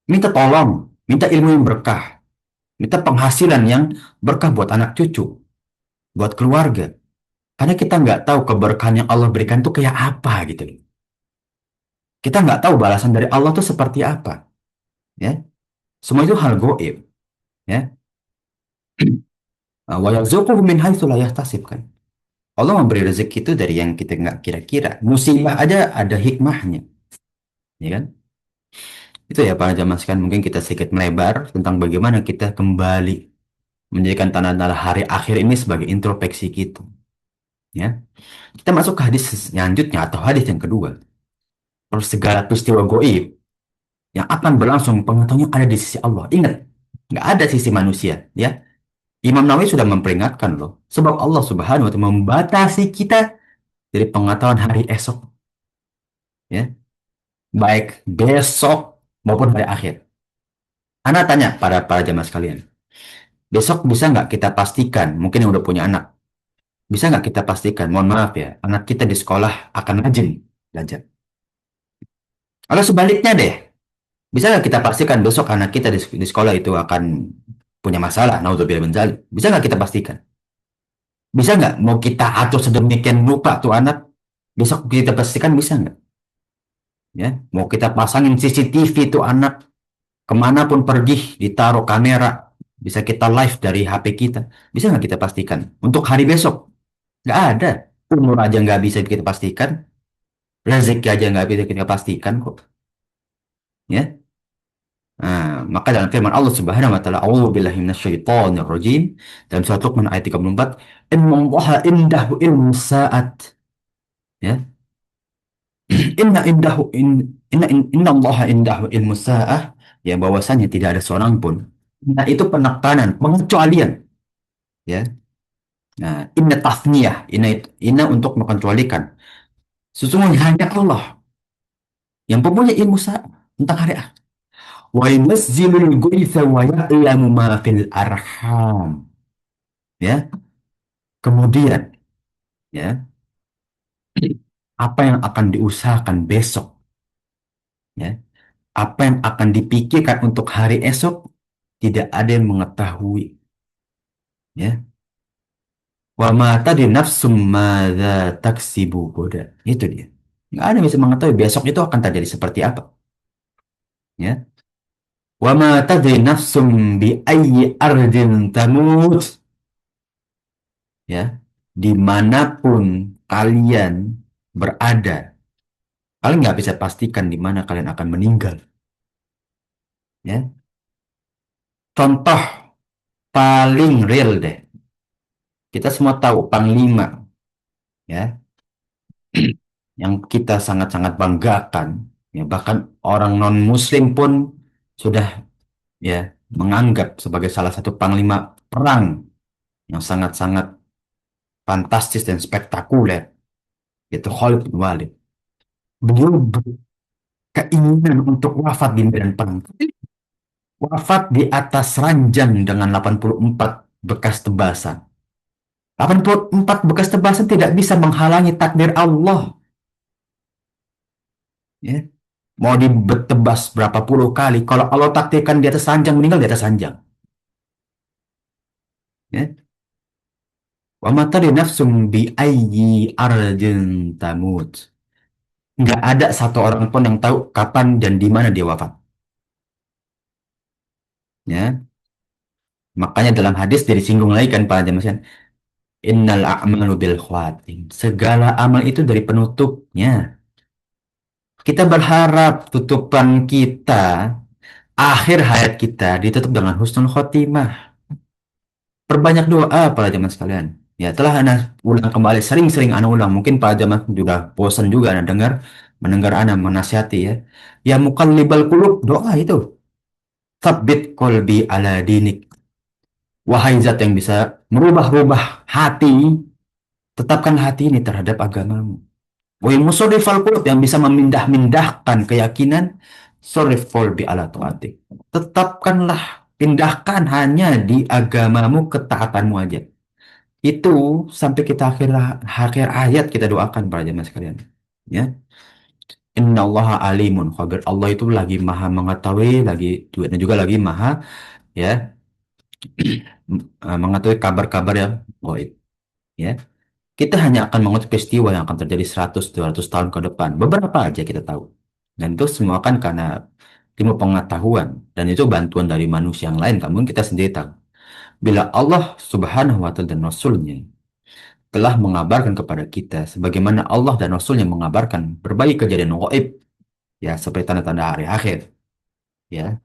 Minta tolong, minta ilmu yang berkah, minta penghasilan yang berkah buat anak cucu, buat keluarga. Karena kita nggak tahu keberkahan yang Allah berikan itu kayak apa gitu loh. Kita nggak tahu balasan dari Allah itu seperti apa, ya. Semua itu hal goib, ya. Wa yarzuquhu min haitsu la yahtasib kan. Allah memberi rezeki itu dari yang kita nggak kira-kira. Musibah aja ada hikmahnya, ya kan? Itu ya para jamaah sekalian, mungkin kita sedikit melebar tentang bagaimana kita kembali menjadikan tanda-tanda hari akhir ini sebagai introspeksi kita, ya. Kita masuk ke hadis selanjutnya atau hadis yang kedua. Segala peristiwa goib yang akan berlangsung pengetahuannya ada di sisi Allah. Ingat, nggak ada sisi manusia, ya. Imam Nawawi sudah memperingatkan loh, sebab Allah Subhanahu wa taala membatasi kita dari pengetahuan hari esok, ya, baik besok maupun hari akhir. Anda tanya pada para jamaah sekalian, besok bisa nggak kita pastikan, mungkin yang udah punya anak, bisa nggak kita pastikan, mohon maaf ya, anak kita di sekolah akan rajin belajar? Kalau sebaliknya deh, bisa nggak kita pastikan besok anak kita di sekolah itu akan punya masalah, naudzubillah min dzalik? Bisa nggak kita pastikan? Bisa nggak mau kita atur sedemikian rupa tuh anak, besok kita pastikan bisa nggak? Ya, mau kita pasangin CCTV itu anak kemanapun pergi, ditaruh kamera, bisa kita live dari HP kita. Bisa nggak kita pastikan? Untuk hari besok, nggak ada. Umur aja nggak bisa kita pastikan, rezeki aja nggak bisa kita pastikan kok. Ya, nah, maka dalam firman Allah Subhanahu wa taala, "A'udzubillahi minasyaitonir rajim." Dalam surat Luqman ayat 34, "Innallaha indahu ilmu sa'at." Ya. Inna indahu innallaha indahu ilmu sa'ah, ya bahwasanya tidak ada seorang pun. Nah, itu penekanan, pengecualian, ya. Nah, inna tasniyah, inna untuk mengecualikan. Sesungguhnya hanya Allah yang mempunyai ilmu sa'ah tentang hari akhir. Wa yunazzilul ghaitha wa ya'lamu ma fil arham. Ya. Kemudian, ya, apa yang akan diusahakan besok, ya, apa yang akan dipikirkan untuk hari esok, tidak ada yang mengetahui, ya. Wa ma tadri nafsum madza taksibu goda. Itu dia. Nggak ada yang bisa mengetahui besok itu akan terjadi seperti apa, ya. Wa ma tadri nafsum bi ayyi ardin tamut, ya. Dimanapun kalian berada, kalian nggak bisa pastikan di mana kalian akan meninggal, ya. Contoh paling real deh. Kita semua tahu Panglima, ya, yang kita sangat-sangat banggakan, ya, bahkan orang non-Muslim pun sudah, ya, menganggap sebagai salah satu panglima perang yang sangat-sangat fantastis dan spektakuler, yaitu Khalid bin Walid. Beliau berkeinginan untuk wafat di medan perang, wafat di atas ranjang dengan 84 bekas tebasan. 84 bekas tebasan tidak bisa menghalangi takdir Allah, ya. Mau ditebas berapa puluh kali, kalau Allah takdirkan di atas ranjang, meninggal di atas ranjang, ya. Wa ma tadri nafsum bi ayyi ardin tamut. Nggak ada satu orang pun yang tahu kapan dan di mana dia wafat. Ya, makanya dalam hadis dari singgung lagi kan Pak Jamasan, innal a'malu bil khawatim. Segala amal itu dari penutupnya. Kita berharap tutupan kita, akhir hayat kita ditutup dengan husnul khotimah. Perbanyak doa para jamaah sekalian. Ya, telah anak ulang kembali, sering-sering anak ulang. Mungkin para jamaah sudah bosan juga anak mendengar anak menasihati, ya. Ya muqallibal qulub, doa itu. Tsabbit qalbi ala dinik. Wahai zat yang bisa merubah-rubah hati, tetapkan hati ini terhadap agamamu. Wahai musarrifal qulub, yang bisa memindah-mindahkan keyakinan, sorif qalbi ala taatik. Tetapkanlah, pindahkan hanya di agamamu, ketaatanmu aja. Itu sampai kita akhir akhir ayat kita doakan para jemaah sekalian. Ya. Innallaha alimun khabir. Allah itu lagi maha mengetahui, lagi dan juga lagi maha, ya, mengetahui kabar-kabar yang gaib, ya. Kita hanya akan mengetahui peristiwa yang akan terjadi 100-200 tahun ke depan. Beberapa aja kita tahu. Dan itu semua kan karena ilmu pengetahuan, dan itu bantuan dari manusia yang lain, namun kita sendiri tahu. Bila Allah Subhanahu wa taala dan Rasulnya telah mengabarkan kepada kita sebagaimana Allah dan Rasulnya mengabarkan berbagai kejadian gaib, ya, seperti tanda-tanda hari akhir, ya.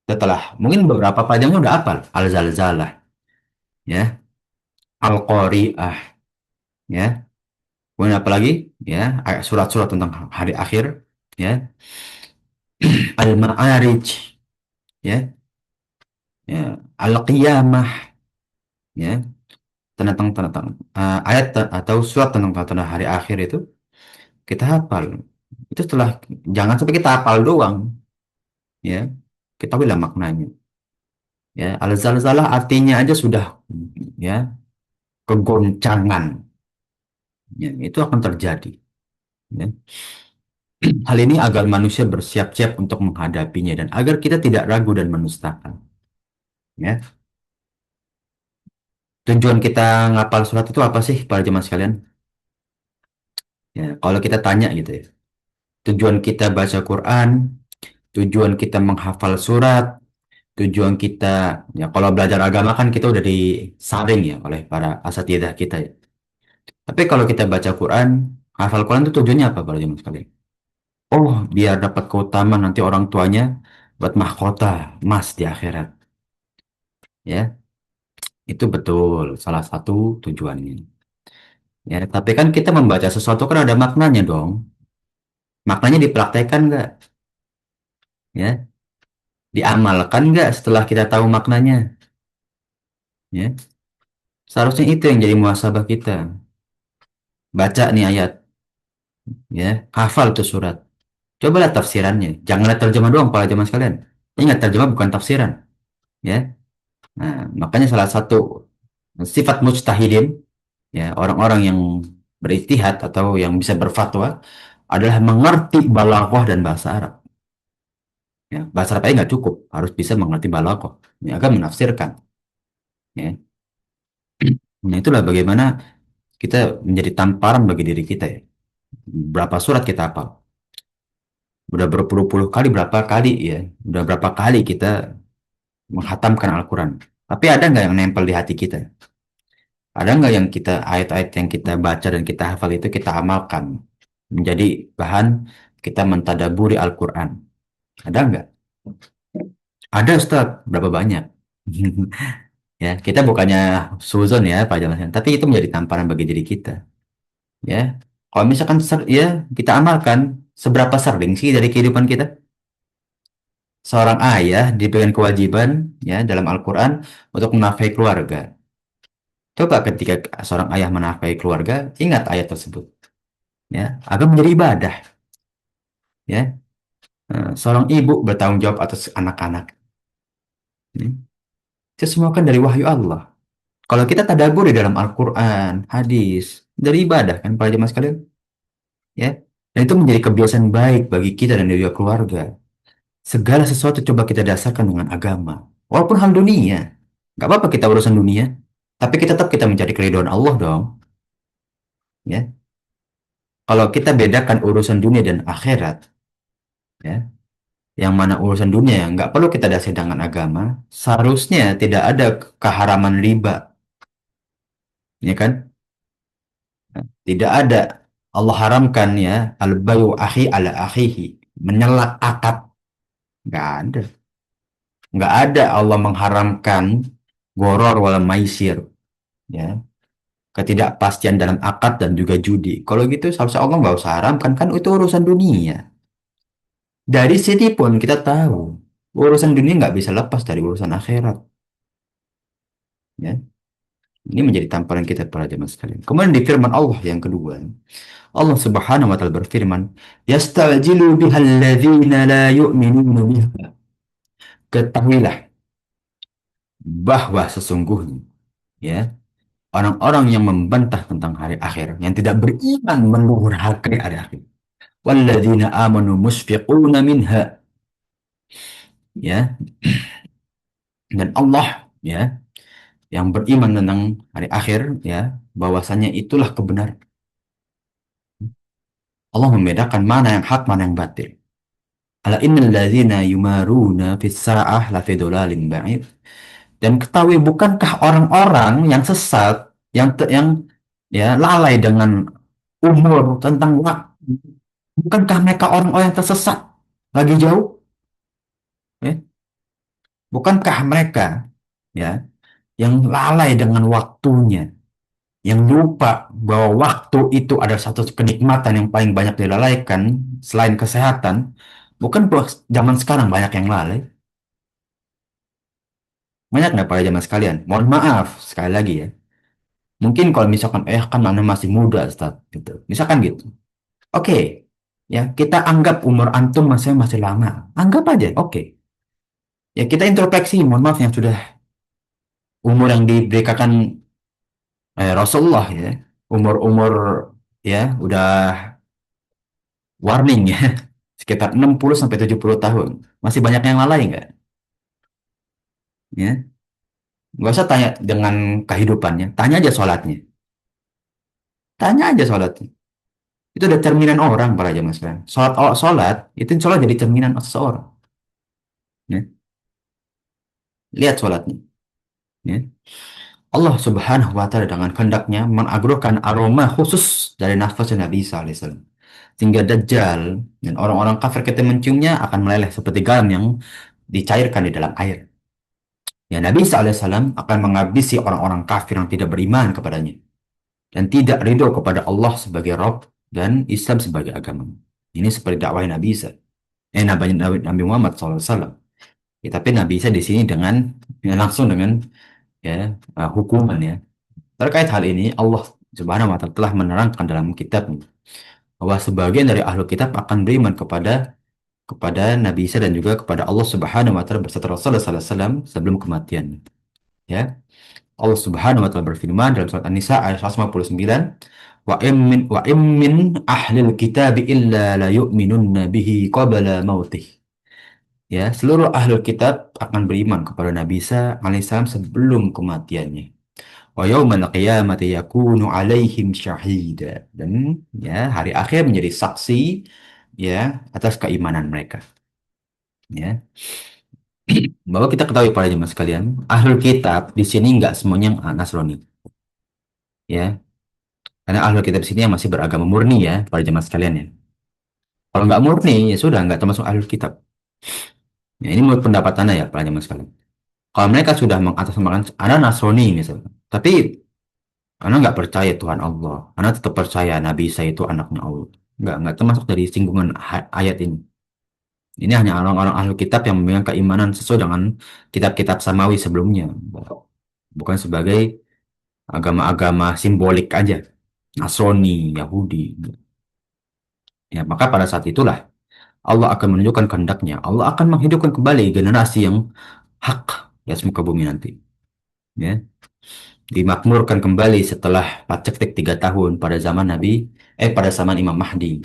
Setelah mungkin beberapa pajangnya udah hafal, Al-Zalzalah, ya, Al-Qari'ah, ya. Kemudian apa lagi? Ya, surat-surat tentang hari akhir, ya, Al-Ma'arij, ya, ya, Al-Qiyamah, ya, tentang ayat atau surat tentang tanda hari akhir itu kita hafal. Itu setelah, jangan sampai kita hafal doang, ya, kita bila maknanya. Ya, al-zalzalah artinya aja sudah, ya, kegoncangan. Ya, itu akan terjadi. Ya. Hal ini agar manusia bersiap-siap untuk menghadapinya dan agar kita tidak ragu dan mendustakan. Ya. Tujuan kita ngapal surat itu apa sih para jemaah sekalian? Ya, kalau kita tanya gitu, ya. Tujuan kita baca Quran, tujuan kita menghafal surat, tujuan kita, ya kalau belajar agama kan kita udah disaring ya oleh para asatidzah kita ya. Tapi kalau kita baca Quran, hafal Quran itu tujuannya apa para jemaah sekalian? Oh, biar dapat keutamaan nanti orang tuanya buat mahkota emas di akhirat. Ya, itu betul salah satu tujuannya. Ya, tapi kan kita membaca sesuatu kan ada maknanya dong. Maknanya dipraktekkan nggak? Ya, diamalkan nggak setelah kita tahu maknanya? Ya, seharusnya itu yang jadi muhasabah kita. Baca nih ayat, ya, hafal tuh surat. Cobalah tafsirannya. Janganlah terjemah doang para jemaah sekalian. Ingat terjemah bukan tafsiran, ya. Nah, makanya salah satu sifat mujtahidin, ya, orang-orang yang berijtihad atau yang bisa berfatwa adalah mengerti balaghah dan bahasa Arab. Ya, bahasa Arab aja nggak cukup, harus bisa mengerti balaghah. Ya, agar menafsirkan. Ya. Nah, itulah bagaimana kita menjadi tamparan bagi diri kita ya. Berapa surat kita hafal? Udah berpuluh-puluh kali, berapa kali ya? Udah berapa kali kita menghatamkan Al-Quran? Tapi ada nggak yang nempel di hati kita? Ada nggak yang kita ayat-ayat yang kita baca dan kita hafal itu kita amalkan menjadi bahan kita mentadaburi Al-Quran? Ada nggak? Ada Ustaz, berapa banyak? Ya, kita bukannya suzon ya Pak Jalan, tapi itu menjadi tamparan bagi diri kita. Ya, kalau misalkan ya kita amalkan seberapa sering sih dari kehidupan kita? Seorang ayah diberikan kewajiban ya dalam Al-Quran untuk menafkahi keluarga. Coba ketika seorang ayah menafkahi keluarga, ingat ayat tersebut. Ya, agar menjadi ibadah. Ya, seorang ibu bertanggung jawab atas anak-anak. Ya. Itu semua kan dari wahyu Allah. Kalau kita tadabbur di dalam Al-Quran, hadis, dari ibadah kan para jemaah sekalian. Ya, dan itu menjadi kebiasaan baik bagi kita dan juga keluarga. Segala sesuatu coba kita dasarkan dengan agama. Walaupun hal dunia. Gak apa-apa kita urusan dunia. Tapi kita mencari keridhaan Allah dong. Ya. Kalau kita bedakan urusan dunia dan akhirat, ya, yang mana urusan dunia yang nggak perlu kita dasari dengan agama, seharusnya tidak ada keharaman riba, ya kan? Tidak ada. Allah haramkan ya, al-bayu akhi ala akhihi, menyelak akad, nggak ada. Nggak ada Allah mengharamkan goror wal maisir, ya, ketidakpastian dalam akad dan juga judi. Kalau gitu seharusnya Allah nggak usah haramkan, kan itu urusan dunia. Dari sini pun kita tahu urusan dunia nggak bisa lepas dari urusan akhirat. Ya, ini menjadi tamparan kita para jemaah sekalian. Kemudian di firman Allah yang kedua, Allah Subhanahu wa taala berfirman, "Yastajilu bihal ladzina la yu'minuna biha." Ketahuilah bahwa sesungguhnya ya orang-orang yang membantah tentang hari akhir, yang tidak beriman mendurhakai hari akhir. Walladzina amanu musfiquna minha, ya, dan Allah ya yang beriman tentang hari akhir ya bahwasanya itulah kebenaran. Allah membedakan mana yang hak mana yang batil. Ala innal ladzina yumaruna fis sa'ah la fi dhalalin ba'id. Dan ketahui bukankah orang-orang yang sesat yang ya lalai dengan umur tentang waktu, bukankah mereka orang-orang yang tersesat lagi jauh, ya? Bukankah mereka ya yang lalai dengan waktunya, yang lupa bahwa waktu itu ada satu kenikmatan yang paling banyak dilalaikan selain kesehatan. Bukan zaman sekarang banyak yang lalai. Banyak nggak pada zaman sekalian? Mohon maaf sekali lagi ya. Mungkin kalau misalkan kan anda masih muda Ustaz, gitu. Misalkan gitu. Oke, ya kita anggap umur antum masih lama. Anggap aja, oke. Ya kita introspeksi, mohon maaf yang sudah umur yang diberikan Rasulullah ya. Umur-umur ya udah warning ya. Sekitar 60 sampai 70 tahun. Masih banyak yang lalai nggak? Ya. Nggak usah tanya dengan kehidupannya. Tanya aja sholatnya. Tanya aja sholatnya. Itu ada cerminan orang para jamaah sekalian. Sholat itu sholat jadi cerminan seseorang. Ya. Lihat sholatnya. Ya. Allah Subhanahu wa Ta'ala dengan kehendaknya menganugerahkan aroma khusus dari nafas Nabi Isa alaihissalam. Sehingga Dajjal dan orang-orang kafir ketika menciumnya akan meleleh seperti garam yang dicairkan di dalam air. Ya, Nabi Isa alaihissalam akan menghabisi orang-orang kafir yang tidak beriman kepadanya dan tidak ridho kepada Allah sebagai Rabb dan Islam sebagai agama. Ini seperti dakwah Nabi Isa. Nabi Muhammad SAW. Ya, tapi Nabi Isa di sini dengan ya, langsung dengan ya hukuman ya. Terkait hal ini Allah Subhanahu wa taala telah menerangkan dalam kitabnya bahwa sebagian dari ahlu kitab akan beriman kepada Nabi Isa dan juga kepada Allah Subhanahu wa taala beserta Rasulullah sallallahu alaihi wasallam sebelum kematian. Ya. Allah Subhanahu wa taala berfirman dalam surat An-Nisa ayat 159, wa im min ahlil kitab illa la yu'minunna bihi qabla mautih. Ya, seluruh ahlul kitab akan beriman kepada Nabi Isa alaihissalam sebelum kematiannya. Wa yaumal qiyamati yakunu alaihim syahida. Dan ya, hari akhir menjadi saksi ya atas keimanan mereka. Ya. Bahwa kita ketahui para jemaah sekalian, ahlul kitab di sini nggak semuanya Nasrani. Ya, karena ahlul kitab di sini yang masih beragama murni ya, para jemaah sekalian ya. Kalau nggak murni, ya sudah nggak termasuk ahlul kitab. Ya, ini menurut pendapat Anda ya, para jemaah sekalian. Kalau mereka sudah mengatasnamakan Anda Nasrani misalnya, tapi Anda nggak percaya Tuhan Allah, Anda tetap percaya Nabi Isa itu anaknya Allah. Nggak termasuk dari singgungan ayat ini. Ini hanya orang-orang ahli kitab yang memegang keimanan sesuai dengan kitab-kitab samawi sebelumnya. Bukan sebagai agama-agama simbolik aja. Nasrani, Yahudi. Ya, maka pada saat itulah Allah akan menunjukkan kehendaknya. Allah akan menghidupkan kembali generasi yang hak ya semuka bumi nanti. Ya, dimakmurkan kembali setelah paceklik 3 tahun pada zaman pada zaman Imam Mahdi.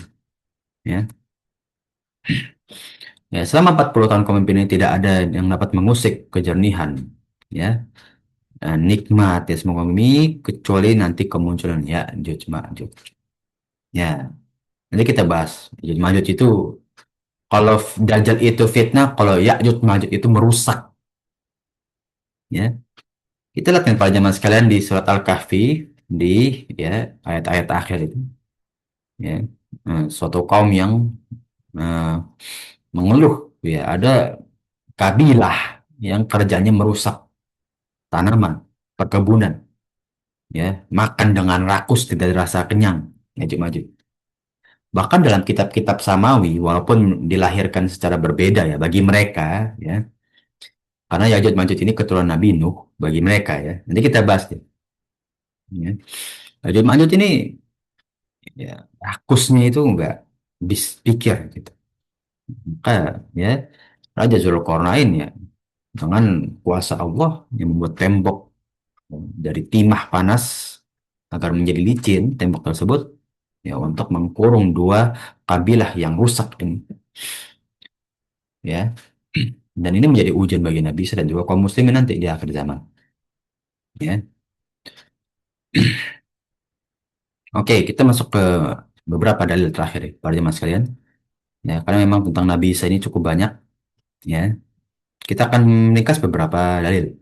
Ya, ya selama 40 tahun kepemimpinan ini tidak ada yang dapat mengusik kejernihan. Ya, nikmat ya semoga bumi kecuali nanti kemunculan ya Ma'juj. Ya, nanti kita bahas. Ya'juj Ma'juj itu kalau Dajjal itu fitnah, kalau Ya'juj Ma'juj itu merusak. Ya, kita lihat nih para jamaah sekalian di surat Al-Kahfi di ya ayat-ayat akhir itu. Ya, suatu kaum yang eh, mengeluh ya ada kabilah yang kerjanya merusak tanaman, perkebunan, ya makan dengan rakus tidak dirasa kenyang. Ya'juj Ma'juj. Bahkan dalam kitab-kitab Samawi, walaupun dilahirkan secara berbeda ya bagi mereka, ya, karena Ya'juj Ma'juj ini keturunan Nabi Nuh bagi mereka ya. Nanti kita bahas ya. Ya. Ya'juj Ma'juj ini ya rakusnya itu enggak habis pikir gitu. Maka ya Raja Zulkarnain ya dengan kuasa Allah yang membuat tembok dari timah panas agar menjadi licin tembok tersebut ya untuk mengkurung dua kabilah yang rusak ini ya. Dan ini menjadi ujian bagi Nabi Isa dan juga kaum muslimin nanti di akhir zaman. Ya. Oke, kita masuk ke beberapa dalil terakhir ya, para jemaah sekalian. Ya, karena memang tentang Nabi Isa ini cukup banyak. Ya, kita akan meringkas beberapa dalil.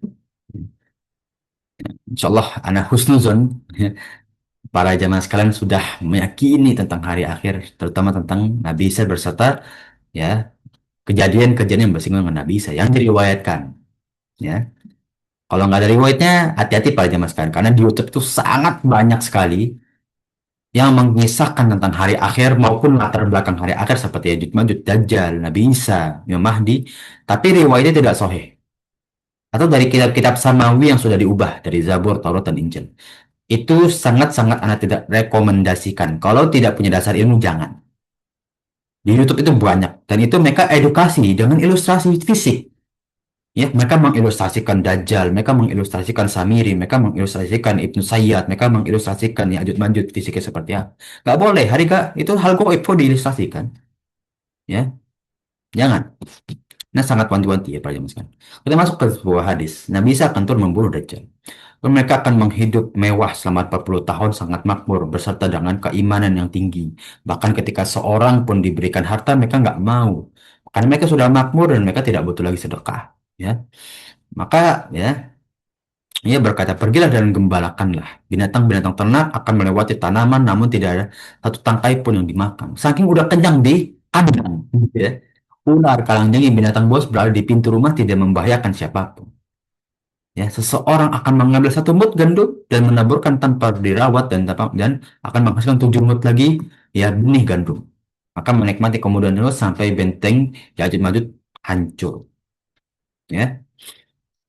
Insya Allah, anak husnuzon. Ya, para jemaah sekalian sudah meyakini tentang hari akhir, terutama tentang Nabi Isa berserta ya kejadian-kejadian yang bersinggungan dengan Nabi Isa yang diriwayatkan. Ya, kalau nggak ada riwayatnya, hati-hati para jemaah sekalian, karena di YouTube itu sangat banyak sekali yang mengisahkan tentang hari akhir maupun latar belakang hari akhir seperti Ya'juj Ma'juj, Dajjal, Nabi Isa, Imam Mahdi, tapi riwayatnya tidak sahih. Atau dari kitab-kitab Samawi yang sudah diubah dari Zabur, Taurat, dan Injil. Itu sangat-sangat Anda tidak rekomendasikan. Kalau tidak punya dasar ilmu, jangan. Di YouTube itu banyak. Dan itu mereka edukasi dengan ilustrasi fisik. Ya, mereka mengilustrasikan Dajjal, mereka mengilustrasikan Samiri, mereka mengilustrasikan Ibnu Sayyad, mereka mengilustrasikan Ya'juj Ma'juj fisiknya seperti apa. Gak boleh, hari gak, itu hal goib kok diilustrasikan. Ya, jangan. Nah, sangat wanti-wanti ya para jemaah sekalian. Kita masuk ke sebuah hadis. Nabi Isa akan turun membunuh Dajjal. Mereka akan menghidup mewah selama 40 tahun sangat makmur beserta dengan keimanan yang tinggi. Bahkan ketika seorang pun diberikan harta, mereka nggak mau. Karena mereka sudah makmur dan mereka tidak butuh lagi sedekah. Ya, maka ya, ia berkata, pergilah dan gembalakanlah. Binatang-binatang ternak akan melewati tanaman, namun tidak ada satu tangkai pun yang dimakan. Saking udah kenyang di kandang, gitu ya. Ular, kalang-jengking, binatang buas berada di pintu rumah tidak membahayakan siapapun. Ya, seseorang akan mengambil satu mut gandum dan menaburkan tanpa dirawat dan akan menghasilkan 7 mut lagi ya benih gandum. Maka menikmati kemudahan terus sampai benteng Ya'juj Ma'juj hancur. Ya,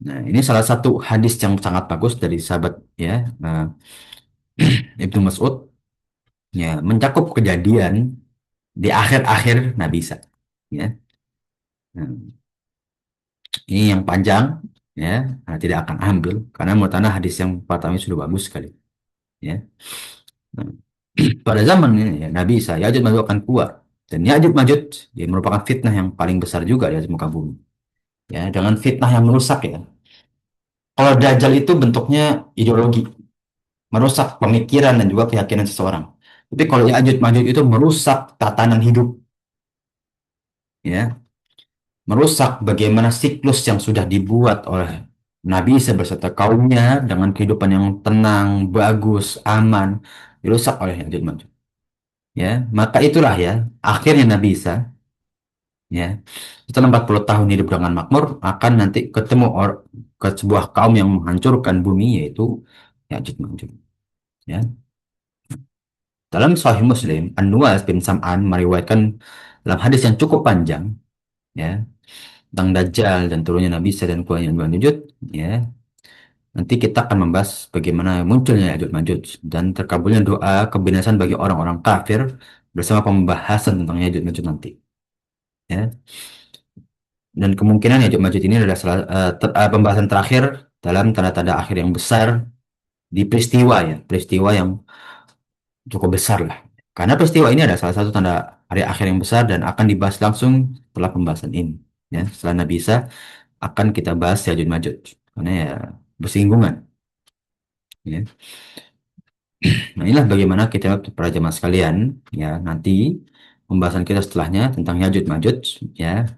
nah ini salah satu hadis yang sangat bagus dari sahabat ya Ibnu Mas'ud ya mencakup kejadian di akhir-akhir Nabi Isa. Ya, nah, ini yang panjang ya, nah, tidak akan ambil karena menurut Anda hadis yang pertama sudah bagus sekali. Ya. Nah, pada zaman ini ya, Nabi Isa, Ya'juj Ma'juj akan keluar. Dan Ya'juj Ma'juj ya, merupakan fitnah yang paling besar juga di atas muka bumi. Ya, dengan fitnah yang merusak ya. Kalau Dajjal itu bentuknya ideologi, merusak pemikiran dan juga keyakinan seseorang. Tapi kalau Ya'juj Ma'juj itu merusak tatanan hidup, ya, merusak bagaimana siklus yang sudah dibuat oleh Nabi Isa beserta kaumnya dengan kehidupan yang tenang, bagus, aman, dirusak oleh Ya'juj Ma'juj. Ya, maka itulah ya akhirnya Nabi Isa ya setelah 40 tahun hidup dengan makmur akan nanti ketemu ke sebuah kaum yang menghancurkan bumi yaitu Ya'juj Ma'juj ya. Dalam Sahih Muslim, An-Nuwas bin Sam'an meriwayatkan dalam hadis yang cukup panjang ya tentang Dajjal dan turunnya Nabi Isa dan keluarnya Ya'juj Ma'juj ya. Nanti kita akan membahas bagaimana munculnya Ya'juj Ma'juj dan terkabulnya doa kebinasan bagi orang-orang kafir bersama pembahasan tentang Ya'juj Ma'juj nanti ya. Dan kemungkinan Ya'juj Ma'juj ini adalah pembahasan terakhir dalam tanda-tanda akhir yang besar di peristiwa ya, peristiwa yang cukup besar lah. Karena peristiwa ini adalah salah satu tanda hari akhir yang besar dan akan dibahas langsung setelah pembahasan ini. Ya, setelah Nabi Isa akan kita bahas Ya'juj Ma'juj karena ya bersinggungan. Ya. Nah inilah bagaimana kita para jemaah sekalian ya nanti pembahasan kita setelahnya tentang Ya'juj Ma'juj ya.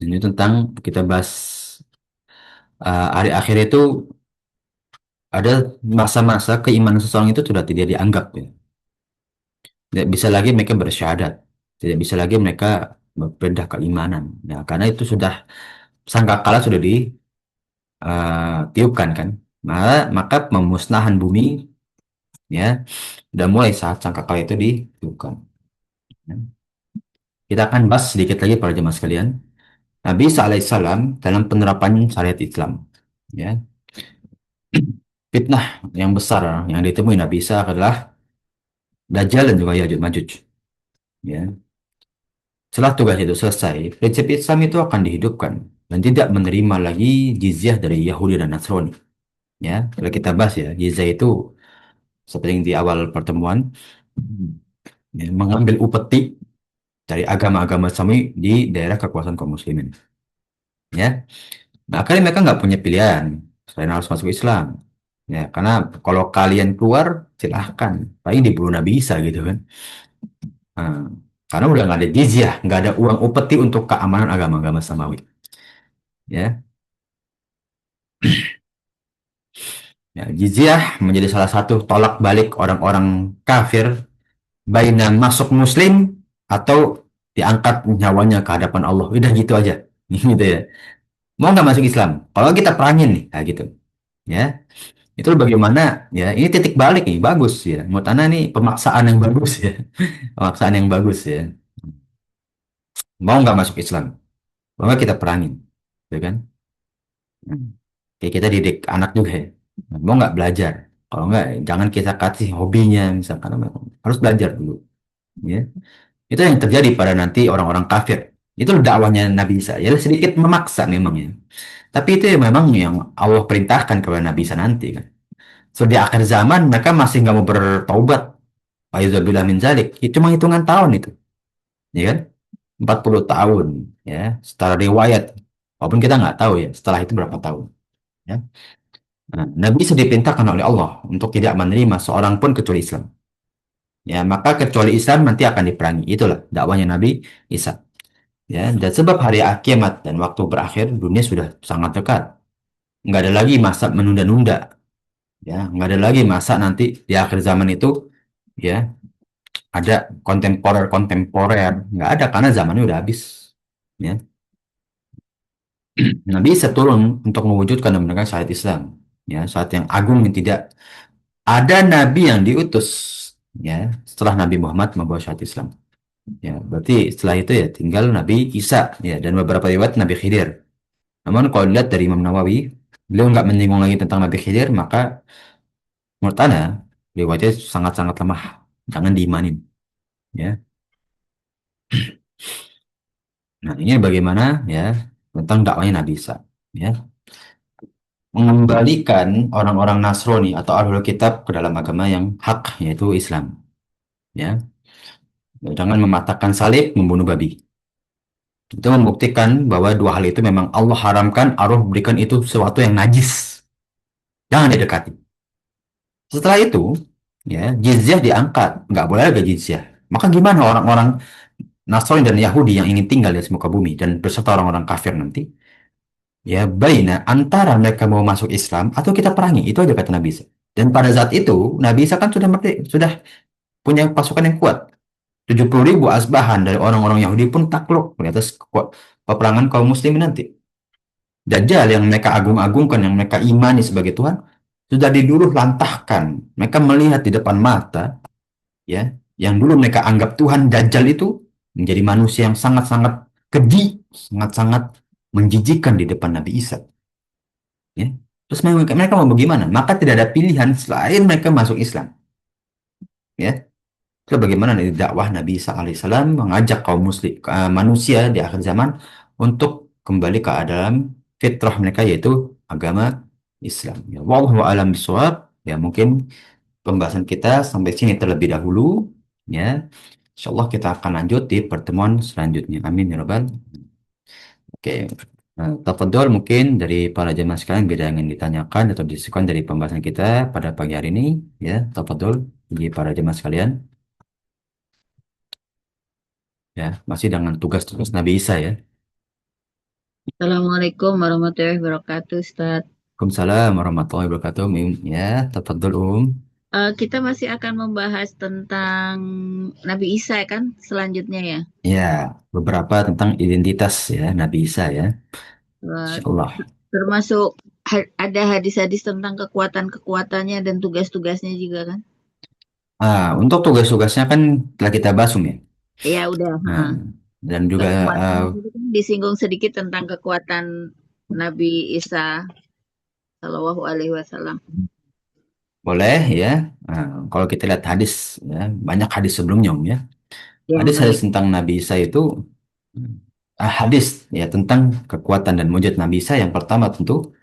Ini tentang kita bahas hari akhir itu ada masa-masa keimanan seseorang itu sudah tidak dianggap ya. Tidak bisa lagi mereka bersyahadat. Tidak bisa lagi mereka berpindah keimanan. Ya, karena itu sudah sangkakala sudah ditiupkan kan. Maka pemusnahan bumi ya sudah mulai saat sangkakala itu ditiupkan. Ya. Kita akan bahas sedikit lagi para jemaah sekalian. Nabi Isa alaihissalam dalam penerapan syariat Islam. Ya, fitnah yang besar yang ditemui Nabi Isa adalah Dajjal dan juga Ya'juj Ma'juj. Ya. Setelah tugas itu selesai, prinsip Islam itu akan dihidupkan dan tidak menerima lagi jizyah dari Yahudi dan Nasrani. Ya, kalau kita bahas ya, jizyah itu seperti yang di awal pertemuan, ya, mengambil upeti dari agama-agama Sami di daerah kekuasaan kaum muslimin. Ya, nah, akhirnya mereka nggak punya pilihan selain harus masuk Islam. Ya, karena kalau kalian keluar silahkan, paling dibunuh Nabi Isa gitu kan. Nah, karena udah nggak ada jizyah, nggak ada uang upeti untuk keamanan agama-agama Samawi. Ya, ya, jizyah menjadi salah satu tolak balik orang-orang kafir baina masuk muslim atau diangkat nyawanya ke hadapan Allah. Udah gitu aja. Gitu ya. Mau nggak masuk Islam? Kalau kita perangin nih, nah gitu. Ya, itu bagaimana? Ya, ini titik balik nih, bagus ya. Menurut Ana nih pemaksaan yang bagus ya. Pemaksaan yang bagus ya. Mau nggak masuk Islam? Mau nggak kita perangin? Ya kan? Kayak kita didik anak juga ya. Mau nggak belajar? Kalau nggak, jangan kita kasih hobinya misalkan harus belajar dulu. Ya. Itu yang terjadi pada nanti orang-orang kafir. Itu dakwahnya Nabi Isa. Ya sedikit memaksa memangnya. Tapi itu ya memang yang Allah perintahkan kepada Nabi Isa nanti kan. So di akhir zaman mereka masih nggak mau bertaubat. Faizubillah min zalik. Itu cuma hitungan tahun itu. Ya kan? 40 tahun. Ya. Setelah riwayat. Walaupun kita nggak tahu ya setelah itu berapa tahun. Ya. Nah, Nabi Isa diperintahkan oleh Allah untuk tidak menerima seorang pun kecuali Islam. Ya, maka kecuali Islam nanti akan diperangi. Itulah dakwanya Nabi Isa. Ya, dan sebab hari kiamat dan waktu berakhir dunia sudah sangat dekat. Nggak ada lagi masa menunda-nunda. Ya, nggak ada lagi masa nanti di akhir zaman itu ya ada kontemporer. Nggak ada karena zamannya udah habis. Ya, Nabi Isa turun untuk mewujudkan dan menegakkan syariat Islam. Ya, saat yang agung yang tidak ada nabi yang diutus ya setelah Nabi Muhammad membawa syariat Islam. Ya, berarti setelah itu ya tinggal Nabi Isa ya dan beberapa riwayat Nabi Khidir. Namun kalau dilihat dari Imam Nawawi, beliau nggak menyinggung lagi tentang Nabi Khidir, maka menurut Ana riwayatnya sangat-sangat lemah. Jangan diimanin. Ya. Nah, ini bagaimana ya tentang dakwanya Nabi Isa. Ya. Mengembalikan orang-orang Nasrani atau Ahlul Kitab ke dalam agama yang hak, yaitu Islam. Ya. Jangan mematahkan salib, membunuh babi. Itu membuktikan bahwa dua hal itu memang Allah haramkan, Allah berikan itu sesuatu yang najis. Jangan didekati. Setelah itu, ya, jizyah diangkat. Nggak boleh ada jizyah. Maka gimana orang-orang Nasrani dan Yahudi yang ingin tinggal di muka bumi dan beserta orang-orang kafir nanti? Ya, baina antara mereka mau masuk Islam atau kita perangi. Itu aja kata Nabi Isa. Dan pada saat itu, Nabi Isa kan sudah sudah punya pasukan yang kuat. 70.000 asbahan dari orang-orang Yahudi pun takluk di atas peperangan kaum muslimin nanti. Dajjal yang mereka agung-agungkan, yang mereka imani sebagai Tuhan, sudah diluluh lantahkan. Mereka melihat di depan mata, ya, yang dulu mereka anggap Tuhan, Dajjal itu menjadi manusia yang sangat-sangat keji, sangat-sangat menjijikkan di depan Nabi Isa. Ya. Terus mereka mau bagaimana? Maka tidak ada pilihan selain mereka masuk Islam. Ya. Itu bagaimana dari dakwah Nabi Isa alaihissalam mengajak kaum muslim, manusia di akhir zaman untuk kembali ke dalam fitrah mereka yaitu agama Islam. Ya, wallahu a'lam bishawab. Ya, mungkin pembahasan kita sampai sini terlebih dahulu. Ya, insyaallah kita akan lanjut di pertemuan selanjutnya. Amin ya rabbal. Oke. Tafadhol mungkin dari para jemaah sekalian beda yang ingin ditanyakan atau diskusikan dari pembahasan kita pada pagi hari ini. Ya, tafadhol bagi para jemaah sekalian. Ya, masih dengan tugas-tugas Nabi Isa ya. Assalamualaikum warahmatullahi wabarakatuh, Ustaz. Waalaikumsalam warahmatullahi wabarakatuh. Ya, tafadhol Kita masih akan membahas tentang Nabi Isa kan selanjutnya ya. Ya, beberapa tentang identitas ya Nabi Isa ya. Eh, Insyaallah. Termasuk ada hadis-hadis tentang kekuatan-kekuatannya dan tugas-tugasnya juga kan. Untuk tugas-tugasnya kan telah kita bahas ya. Ya udah. Nah, dan juga Kekuatan itu kan disinggung sedikit tentang kekuatan Nabi Isa Shallallahu Alaihi Wasallam. boleh ya. Kalau kita lihat hadis ya, banyak hadis sebelumnya ya. Ya Hadis-hadis baik. tentang Nabi Isa itu hadis ya tentang kekuatan dan mujizat Nabi Isa yang pertama tentu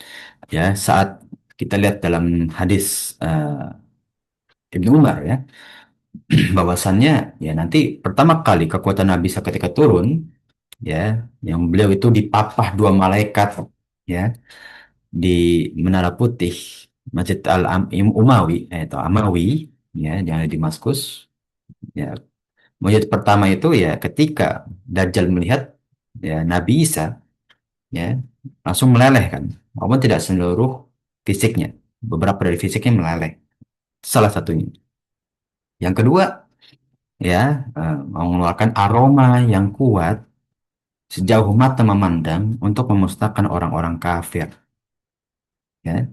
ya saat kita lihat dalam hadis Ibnu Umar ya bahwasannya ya nanti pertama kali kekuatan Nabi Isa ketika turun ya yang beliau itu dipapah dua malaikat ya di Menara Putih Masjid Umawi atau Amawi ya yang ada di Damaskus ya mujizat pertama itu ya ketika Dajjal melihat ya Nabi Isa ya langsung meleleh kan walaupun tidak seluruh fisiknya beberapa dari fisiknya meleleh salah satunya yang kedua ya mengeluarkan aroma yang kuat sejauh mata memandang untuk memusnahkan orang-orang kafir ya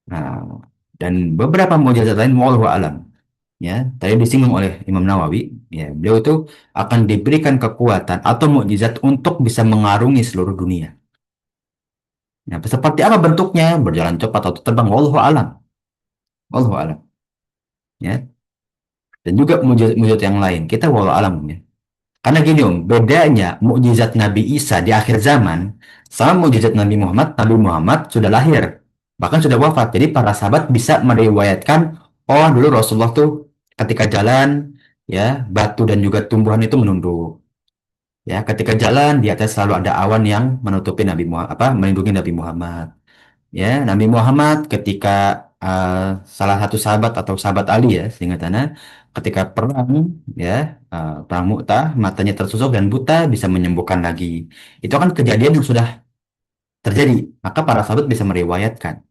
nah dan beberapa mukjizat lain wallahu alam ya tadi disinggung oleh Imam Nawawi ya beliau itu akan diberikan kekuatan atau mukjizat untuk bisa mengarungi seluruh dunia nah seperti apa bentuknya berjalan cepat atau terbang wallahu alam ya dan juga mukjizat yang lain kita wallahu alam ya. Karena gini bedanya mukjizat Nabi Isa di akhir zaman sama mukjizat Nabi Muhammad sudah lahir, bahkan sudah wafat. Jadi para sahabat bisa meriwayatkan, oh dulu Rasulullah tuh ketika jalan, ya batu dan juga tumbuhan itu menunduk. Ya, ketika jalan di atas selalu ada awan yang menutupi Nabi Muhammad, melindungi Nabi Muhammad. Ya, Nabi Muhammad ketika uh, salah satu sahabat atau sahabat Ali ya, seingatannya, ketika perang ya, perang Mu'tah, matanya tertusuk dan buta bisa menyembuhkan lagi. Itu kan kejadian yang sudah terjadi, maka para sahabat bisa meriwayatkan.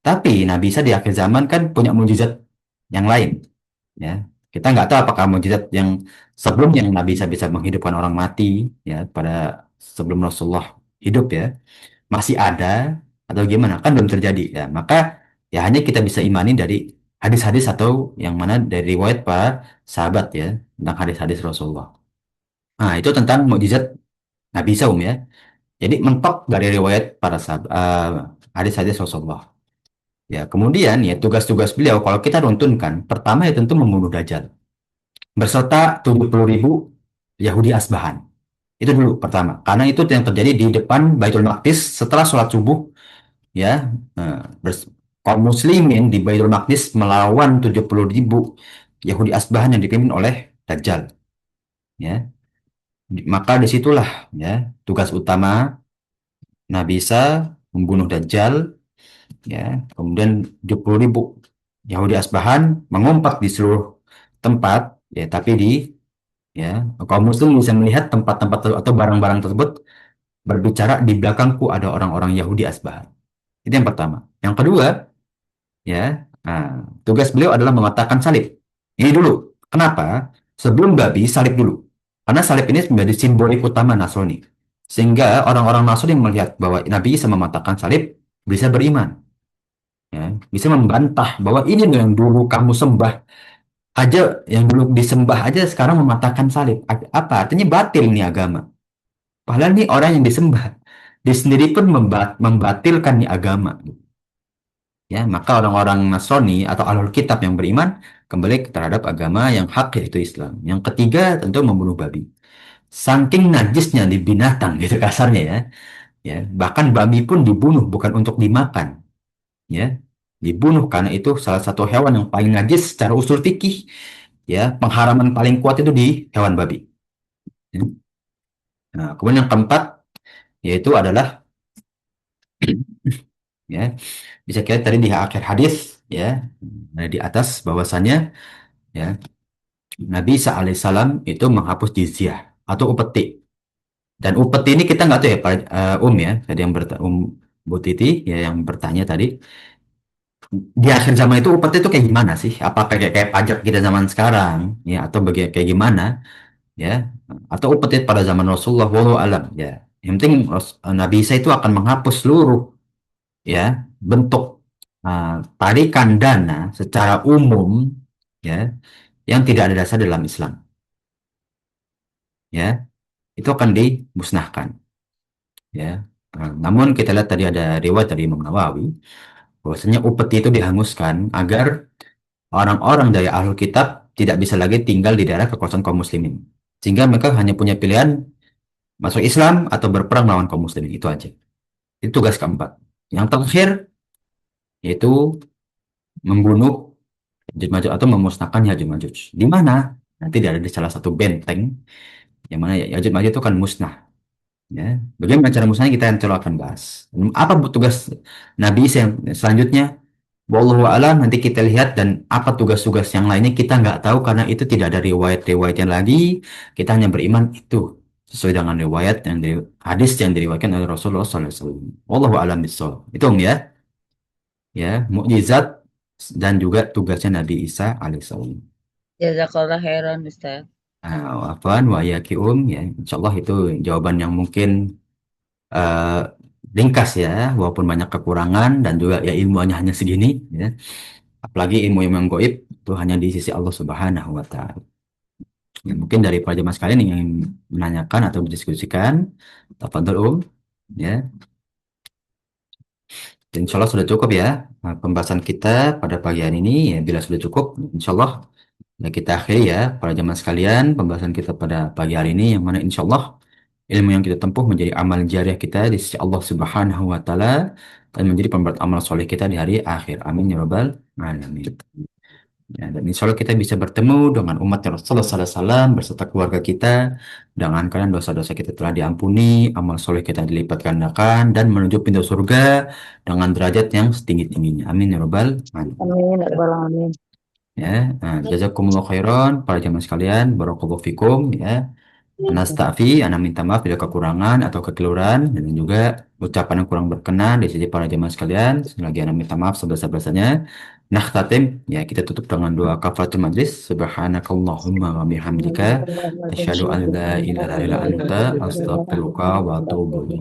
Tapi Nabi Isa di akhir zaman kan punya mujizat yang lain, ya. Kita nggak tahu apakah mujizat yang sebelum yang Nabi Isa bisa menghidupkan orang mati, ya, pada sebelum Rasulullah hidup ya, masih ada atau gimana kan belum terjadi ya, maka ya hanya kita bisa imani dari hadis-hadis atau yang mana dari riwayat para sahabat ya, tentang hadis-hadis Rasulullah. Nah itu tentang mukjizat Nabi Isa ya, jadi mentok dari riwayat para sahabat, hadis-hadis Rasulullah. Ya kemudian ya tugas-tugas beliau kalau kita runtunkan, pertama ya tentu membunuh Dajjal berserta 70.000 Yahudi Asbahan. Itu dulu pertama, karena itu yang terjadi di depan Baitul Maqdis setelah sholat subuh ya. Kaum muslimin di Baitul Maqdis melawan 70.000 Yahudi Asbahan yang dipimpin oleh Dajjal ya. Maka disitulah ya tugas utama Nabi Isa membunuh Dajjal ya. Kemudian 70.000 Yahudi Asbahan mengumpat di seluruh tempat ya, tapi di ya kaum muslim bisa melihat tempat-tempat atau barang-barang tersebut berbicara, di belakangku ada orang-orang Yahudi Asbahan. Itu yang pertama. Yang kedua, ya, tugas beliau adalah mematahkan salib. Ini dulu. Kenapa? Sebelum babi, salib dulu. Karena salib ini menjadi simbolik utama Nasrani. Sehingga orang-orang Nasrani melihat bahwa Nabi Isa mematahkan salib, bisa beriman. Ya, bisa membantah bahwa ini yang dulu kamu sembah aja, yang dulu disembah aja sekarang mematahkan salib. Apa? Artinya batil nih agama. Padahal nih orang yang disembah. Dia sendiri pun membatilkan nih agama. Ya, maka orang-orang Nasrani atau Ahlul Kitab yang beriman kembali terhadap agama yang hak yaitu Islam. Yang ketiga tentu membunuh babi. Saking najisnya di binatang gitu kasarnya ya. Ya, bahkan babi pun dibunuh bukan untuk dimakan, ya. Dibunuh karena itu salah satu hewan yang paling najis secara usul fikih. Ya, pengharaman paling kuat itu di hewan babi. Ya. Nah, kemudian yang keempat yaitu adalah ya, bisa kita tadi di akhir hadis ya, ada di atas bahwasannya ya Nabi Isa alaihissalam itu menghapus jizyah atau upeti. Dan upeti ini kita nggak tahu ya, Pak ya, tadi yang Bu Titi ya yang bertanya tadi, di akhir zaman itu upeti itu kayak gimana sih? Apakah kayak pajak kita zaman sekarang ya, atau kayak gimana ya? Atau upeti pada zaman Rasulullah, wallahu alam ya. Yang penting Nabi Isa itu akan menghapus seluruh ya bentuk tarikan dana secara umum ya yang tidak ada dasar dalam Islam ya, itu akan dimusnahkan ya. Namun kita lihat tadi ada riwayat dari Imam Nawawi bahwasanya upeti itu dihanguskan agar orang-orang dari ahlul kitab tidak bisa lagi tinggal di daerah kekuasaan kaum muslimin, sehingga mereka hanya punya pilihan masuk Islam atau berperang melawan kaum muslimin. Itu aja. Itu tugas keempat. Yang terakhir yaitu membunuh Ya'juj Ma'juj atau memusnahkan Ya'juj Ma'juj. Di mana? Nanti ada di salah satu benteng yang mana Ya'juj Ma'juj itu akan musnah. Ya, bagaimana cara musnahnya kita yang akan bahas. Apa tugas Nabi yang selanjutnya? Wallahu alam, nanti kita lihat, dan apa tugas-tugas yang lainnya kita nggak tahu karena itu tidak ada riwayat-riwayatnya lagi. Kita hanya beriman itu sesuai dengan riwayat yang dari hadis yang diriwayatkan oleh Rasulullah SAW. Wallahu alam bissawab. Itu ya, ya mukjizat dan juga tugasnya Nabi Isa alaihissalam. Jazakallah khairan, Ustaz. Afwan wa yakium ya, insyaallah itu jawaban yang mungkin eh, ringkas ya, walaupun banyak kekurangan dan juga ya ilmunya hanya segini ya. Apalagi ilmu yang gaib itu hanya di sisi Allah Subhanahu wa taala. Ya, mungkin dari para jemaah sekalian yang ingin menanyakan atau mendiskusikan, tafadhol ya. Dan insya Allah sudah cukup ya pembahasan kita pada pagi hari ini ya. Bila sudah cukup, insya Allah ya kita akhiri ya para jemaah sekalian pembahasan kita pada pagi hari ini, yang mana insya Allah ilmu yang kita tempuh menjadi amal jariah kita di sisi Allah Subhanahu wa taala dan menjadi pemberat amal soleh kita di hari akhir. Amin ya rabbal alamin. Ya, dan insya Allah kita bisa bertemu dengan umat Rasulullah SAW beserta keluarga kita. Dengan kalian dosa-dosa kita telah diampuni, amal soleh kita dilipat gandakan, dan menuju pintu surga dengan derajat yang setinggi-tingginya. Amin ya Rabbal alamin. Amin, ya rabbal alamin. Ya, nah, jazakumullah khairan para jamaah sekalian, barakallahu fikum ya. Anastafi, ana minta maaf bila kekurangan atau kekeliruan dan juga ucapan yang kurang berkenan di sisi para jemaah sekalian. Sekali lagi ana minta maaf sebesar-besarnya. Nah, tatim, ya kita tutup dengan doa kafaratul majlis. Subhanakallahumma wa bihamdika asyhadu an la ilaha illa anta astaghfiruka wa atubu ilaik.